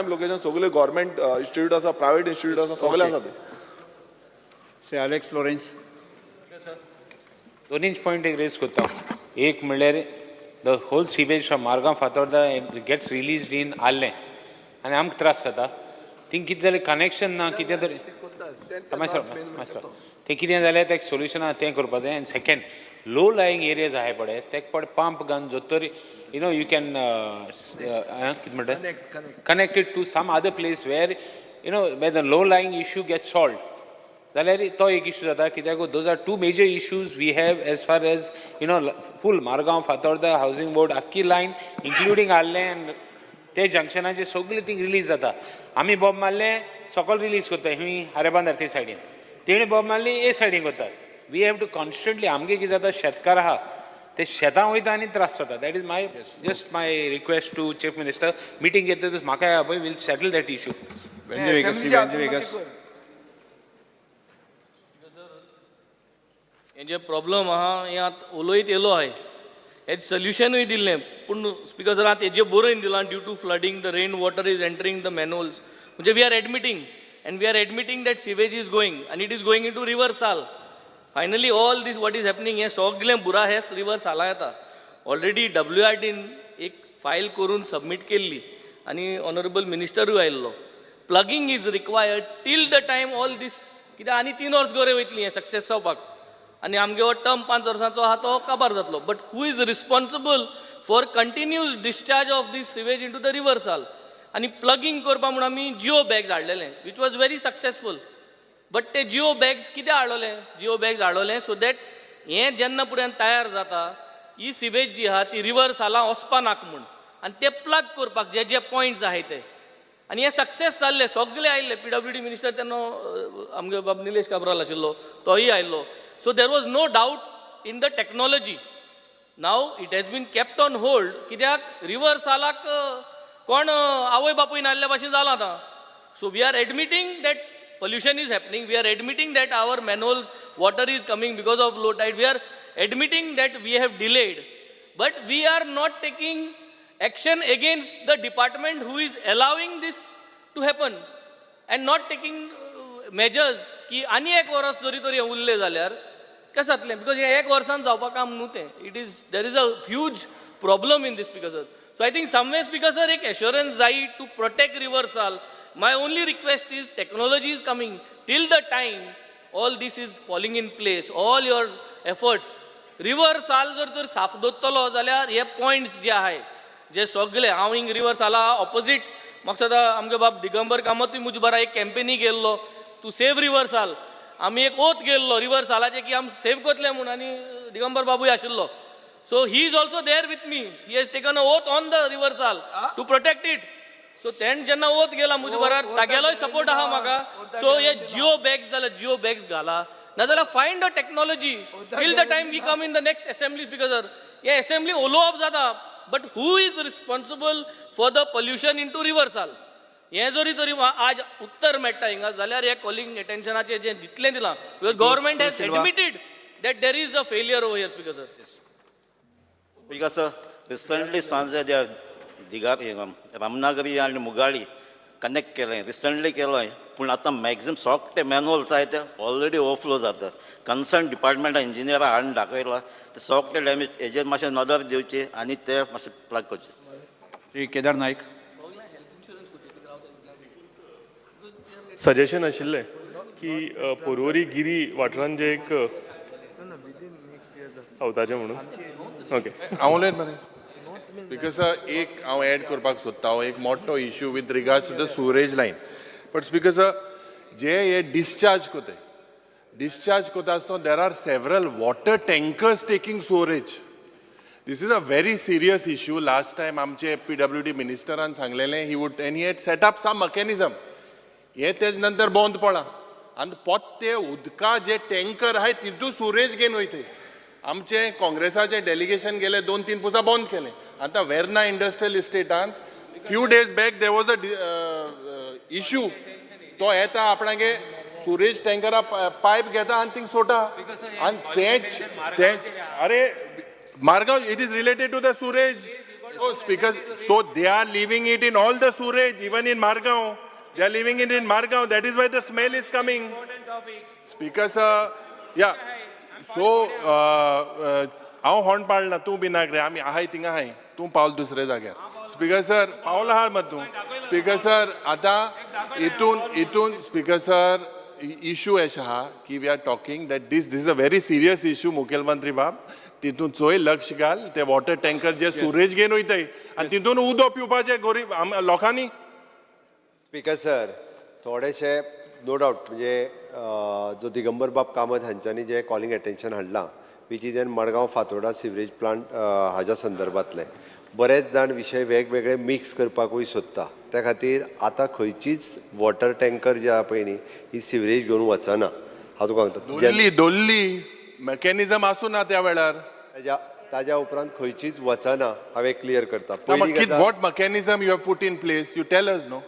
लोकेशन सगळे गव्हर्मेंट इन्स्टिट्यूट आसा, प्रायवेट इन्स्टिट्यूट आसा, सगळे आसा ते. श्री एलेक्स लॉरेन्स. दोनीच पॉयंट एक रेज करता. एक म्हणल्यार the whole sewage from Margao Fatorda gets released in आल्लें, आनी आमकां त्रास जाता. थिंग कितें जालें कनेक्शन ना, कितें तरी तें कितें जालें तें सोल्युशन आहा तें करपा जाय. आनी सेकेंड, लो लायिंग एरियाज आहाय पळय, तेका पड पंप घालून जोतर यू कॅन कितें म्हणटा connected to some other place where where the low lying issue get solved, जाल्यार तो एक इश्यू जाता. कित्याक those are two major issues we have as far as full Margao Fatorda housing board आख्खी लायन इन्क्लुडींग आल्लें आनी ते जंक्शनाचे सगळे थिंग रिलीज जाता. आमी बॉब मारलें सकयल रिलीज करता, ही हारेबांदार ते सायडीन, तेणी बॉब मारली ए सायडीन करतात. वी हॅव टू कॉन्स्टंटली, आमगे कितें जाता, शेतकार आहा ते शेतां वयता आनी त्रास जाता. That is my just my request to chief minister. Meeting घेता म्हाका या पळय, वील सेटल दॅट इश्यू. हे जे प्रॉब्लम आहा हे आतां उलयत येयलो आहाय, हेज सोल्युशनूय दिल्लें, पूण स्पीकर सर आतां हेजें बरोवन दिलां. Due to flooding the rain water is entering the manholes, म्हणजे we are admitting and we are admitting that sewage is going and it is going into river Sal. Finally all this what is happening हे सगळें बुरा हेच river Sala येता. Already WRDन एक file करून submit केल्ली आनी ऑनरेबल मिनिस्टरूय आयिल्लो. Plugging is required till the time all this, कित्याक आनी 3 वर्स गरे वयतलीं हें सक्सेस जावपाक, आनी आमगे हो टर्म 5 वर्सांचो आहा तो काबार जातलो. But who is responsible for continuous discharge of this sewage into the river Sal? आनी प्लगिंग करपा म्हणून आमी जिओ बॅग्स हाडलेले, which was very successful. But ते जिओ बॅग्स कित्याक हाडलेले? जिओ बॅग्स हाडलेले सो दॅट हें जेन्ना पर्यंत तयार जाता, ही सिवेज जी आहा ती रिवर साला वचपा नाका म्हूण, आनी ते प्लग करपाक जे जे पॉयंट्स आहाय ते. आनी हे सक्सेस जाल्ले, सगळे आयिल्ले. PWD मिनिस्टर तेन्ना आमगे बाब निलेश काब्राल आशिल्लो, तोय आयिल्लो. So there was no doubt in the technology. Now it has been kept on hold, कित्याक रिवर सालाक कोण आवय बापूय नासल्या भाशेन जाला आतां. So we are admitting that pollution is happening, we are admitting that our manholes water is coming because of low tide, we are admitting that we have delayed, but we are not taking action against the department who is allowing this to happen and not taking measures की आनी एक वर्स जरी तरी उरले जाल्यार कशें जातलें, बिकॉज हे एक वर्सान जावपाक काम न्हू तें. It is there is a huge problem in this speaker sir. So I think someways speaker sir एक एश्योरन्स जाय to protect river Sal. My only request is technology is coming. Till the time all this is falling in place, all your efforts, river Sal जर तर साफ दवरतलो जाल्यार हे points जे आहाय जे सगळे, हांव हिंग रिवर साला ऑपोजीट म्हाका सदां आमगे बाब दिगंबर कामतूय मुजे बरा एक कॅम्पेनी गेल्लो टू सेव रिवर साल. आमी एक ओथ गेल्लो रिवर सालाचे की आमी सेव करतले म्हूण, आनी दिगंबर बाबूय आशिल्लो. So he is also there with me. He has taken a oath on the river साल टू प्रोटेक्ट इट. सो तेण जेन्ना ओत गेला मुजे बराबर तागेलोय सपोर्ट आहा म्हाका. सो हे जिओ बॅग्स जाल्यार जिओ बॅग्स घाला नाजाल्यार find a technology till the time we come in the next assembly speaker sir. हे असेंब्ली उलोवप जाता but who is responsible for the pollution in to reversal. हें जरी तरी आज उत्तर मेळटा हिंगा जाल्यार हे कॉलिंग अटेन्शनाचें जें जितलें दिलां because government has admitted that there is a failure over here, Speaker sir. Because recently सांजे रामनागरी आणि मुगाळी कनेक्ट केलें रिसंटली केलोय पूण आतां मॅक्झिमम सोगटे मॅन्युअल्स आहाय ते ऑलरेडी ओवरफ्लो जातात. कन्सर्न डिपार्टमेंटा इंजिनियरा हाडून दाखयला ते सोगटे डॅमेज हेजेर मातशें नदर दिवची आनी ते मातशें प्लग करचे. श्री केदार नायक. सजेशन आशिल्लें की पर्वरी गिरी वाठारांत जे एक सावथाचें म्हणून ओके हांव उलयत मरे बिकॉज एक हांव एड करपाक सोदता हांव एक मोठो issue with regards to the sewerage line. But because जे हे डिस्चार्ज कोता आसतना there are several water tankers taking storage. This is a very serious issue. Last time आमचे PWD मिनिस्टरान सांगलेलें he had set up some mechanism. हे तेज नंतर बंद पडला आनी पोत्ते उदका जे टँकर आहाय तितून सुरेज घेवन वयताय. आमचे काँग्रेसाचे डेलिगेशन गेले 2-3 पुसा बंद केले. आतां वेर्ना इंडस्ट्रियल इस्टेटांत few days back there was a issue तो येता आपणागे सुरेज टँकरा पायप घेता आनी थिंग सोटा आनी तेच अरे Margaon, it is related to the sewage. So they are leaving it in all the sewage, even in Margaon. They are leaving it in Margaon. That is why the smell is coming. Speaker sir, yeah. So, हांव horn पाडला तूं बी नागरे आमी आहाय थिंगा आहाय तूं पावल दुसरे जाग्यार. स्पीकर सर पावला आहा मत तूं. स्पीकर सर आतां इतून स्पीकर सर इश्यू अशें आहा की we are talking that this is a very serious issue मुखेलमंत्री बाब. तितून चोय लक्ष घाल ते वॉटर टँकर जे सुरेज घेवन वयताय आनी तितून उदक पिवपाचें गरीब लोकांनी. स्पीकर सर थोडेशे नो डावट म्हणजे जो दिगंबर बाब कामत हांच्यांनी जे कॉलिंग अटेन्शन हाडलां which is in Madgaon Fatorda sewerage plant हाज्या संदर्भांतले बरेच जाण विशय वेगवेगळे मिक्स करपाकूय सोदता. त्या खातीर आतां खंयचीच वॉटर टँकर जे आहा पळय न्ही ही सिवरेज घेवन वचना. हांव तुका सांगता दोल्ली मेकॅनिझम आसूं ना त्या वेळार ताज्या उपरांत खंयचीच वचना. हांवें क्लियर करता. What mechanism you have put in place you tell us know.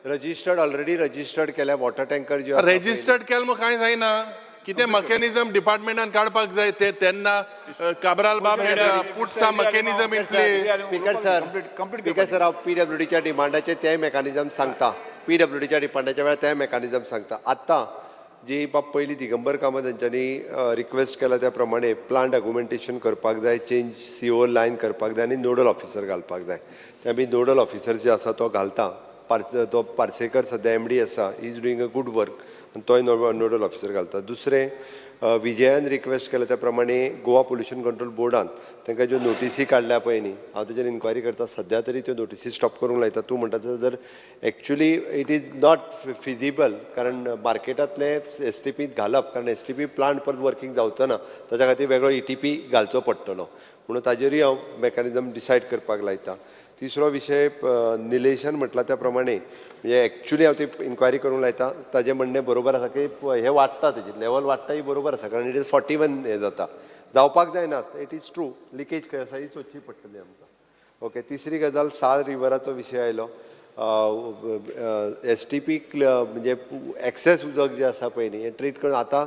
Registered already registered केल्या वॉटर टँकर जे रजिस्टर्ड केल मग कांय जायना. कितें मेकॅनिझम डिपार्टमेंटान काडपाक जाय ते तेन्ना काबराल बाब put some mechanism in place. Speaker sir हांव PWDच्या डिमांडाचे ते मेकॅनिझम सांगता. PWDच्या डिमांडाच्या वेळार ते मेकॅनिझम सांगता. आत्तां जी बाब पयलीं दिगंबर कामत हांच्यांनी रिक्वेस्ट केला त्या प्रमाणे प्लांट डॉक्युमेंटेशन करपाक जाय, चेंज CO लायन करपाक जाय आनी नोडल ऑफिसर घालपाक जाय. ते आमी नोडल ऑफिसर जे आसा तो घालता. तो पार्सेकर सद्या MD आसा he is doing a good work आनी तोय नोडल ऑफिसर घालता. दुसरें विजयान रिक्वेस्ट केला त्या प्रमाणे गोवा पोल्युशन कंट्रोल बोर्डान तांकां ज्यो नोटिसी काडल्या पळय न्ही हांव तेजेर इन्क्वायरी करता. सद्या तरी त्यो नोटिसी स्टॉप करूंक लायता. तूं म्हणटा जर actually it is not feasible कारण मार्केटांतले STP घालप कारण STP प्लांट परत वर्किंग जावचो ना ताच्या खातीर वेगळो ETP घालचो पडटलो म्हणून ताजेरूय हांव मेकॅनिझम डिसायड करपाक लायता. तिसरो विशय निलेशन म्हटला त्या प्रमाणे म्हणजे एक्चुली हांव ती इन्क्वायरी करूंक लायता. ताजें म्हणणें बरोबर आसा की हे वाडटा तेजी लेवल वाडटा ही बरोबर आसा कारण इट इज 41 हे जाता जावपाक जायना. इट इज ट्रू लिकेज खंय आसा ही सोदची पडटली आमकां. ओके. तिसरी गजाल साल रिवराचो विशय आयलो. STP म्हणजे एक्सेस उदक जे आसा पळय न्ही हें ट्रीट करून आतां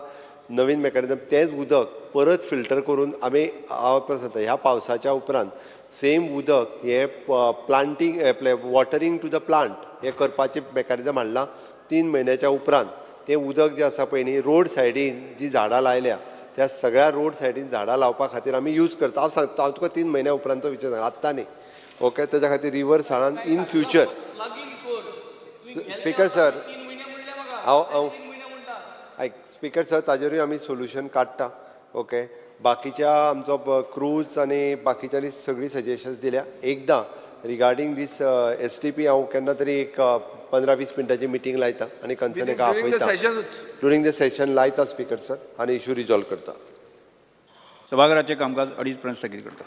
नवीन मेकॅनिझम तेंच उदक परत फिल्टर करून आमी वापरता. ह्या पावसाच्या उपरांत सेम उदक हे प्लांटींग आपले वॉटरिंग टू द प्लांट हे करपाचें मेकॅनिझम हाडलां. 3 म्हयन्याच्या उपरांत तें उदक जें आसा पळय न्ही रोड सायडीन जी झाडां लायल्या त्या सगळ्या रोड सायडीन झाडां लावपा खातीर आमी यूज करता. हांव सांगता हांव तुका 3 म्हयन्या उपरांतचो विशय सांगता आत्तां न्ही. ओके. तेज्या खातीर रिवर साळान इन फ्युचर. स्पीकर सर हांव आयक स्पीकर सर ताजेरूय आमी सोल्युशन काडटा. ओके. बाकीच्या आमचो क्रूज आनी बाकीच्यांनी सगळीं सजेशन्स दिल्या. एकदां रिगार्डींग दीस STP हांव केन्ना तरी एक 15-20 मिनटाची मिटींग लायता आनी कन्सर्न एका आपयता ड्युरींग द सेशन लायता स्पीकर सर आनी इश्यू रिजॉल्व करता. सभागृहाचें कामकाज 2:30 पर्यंत स्थगीत करता.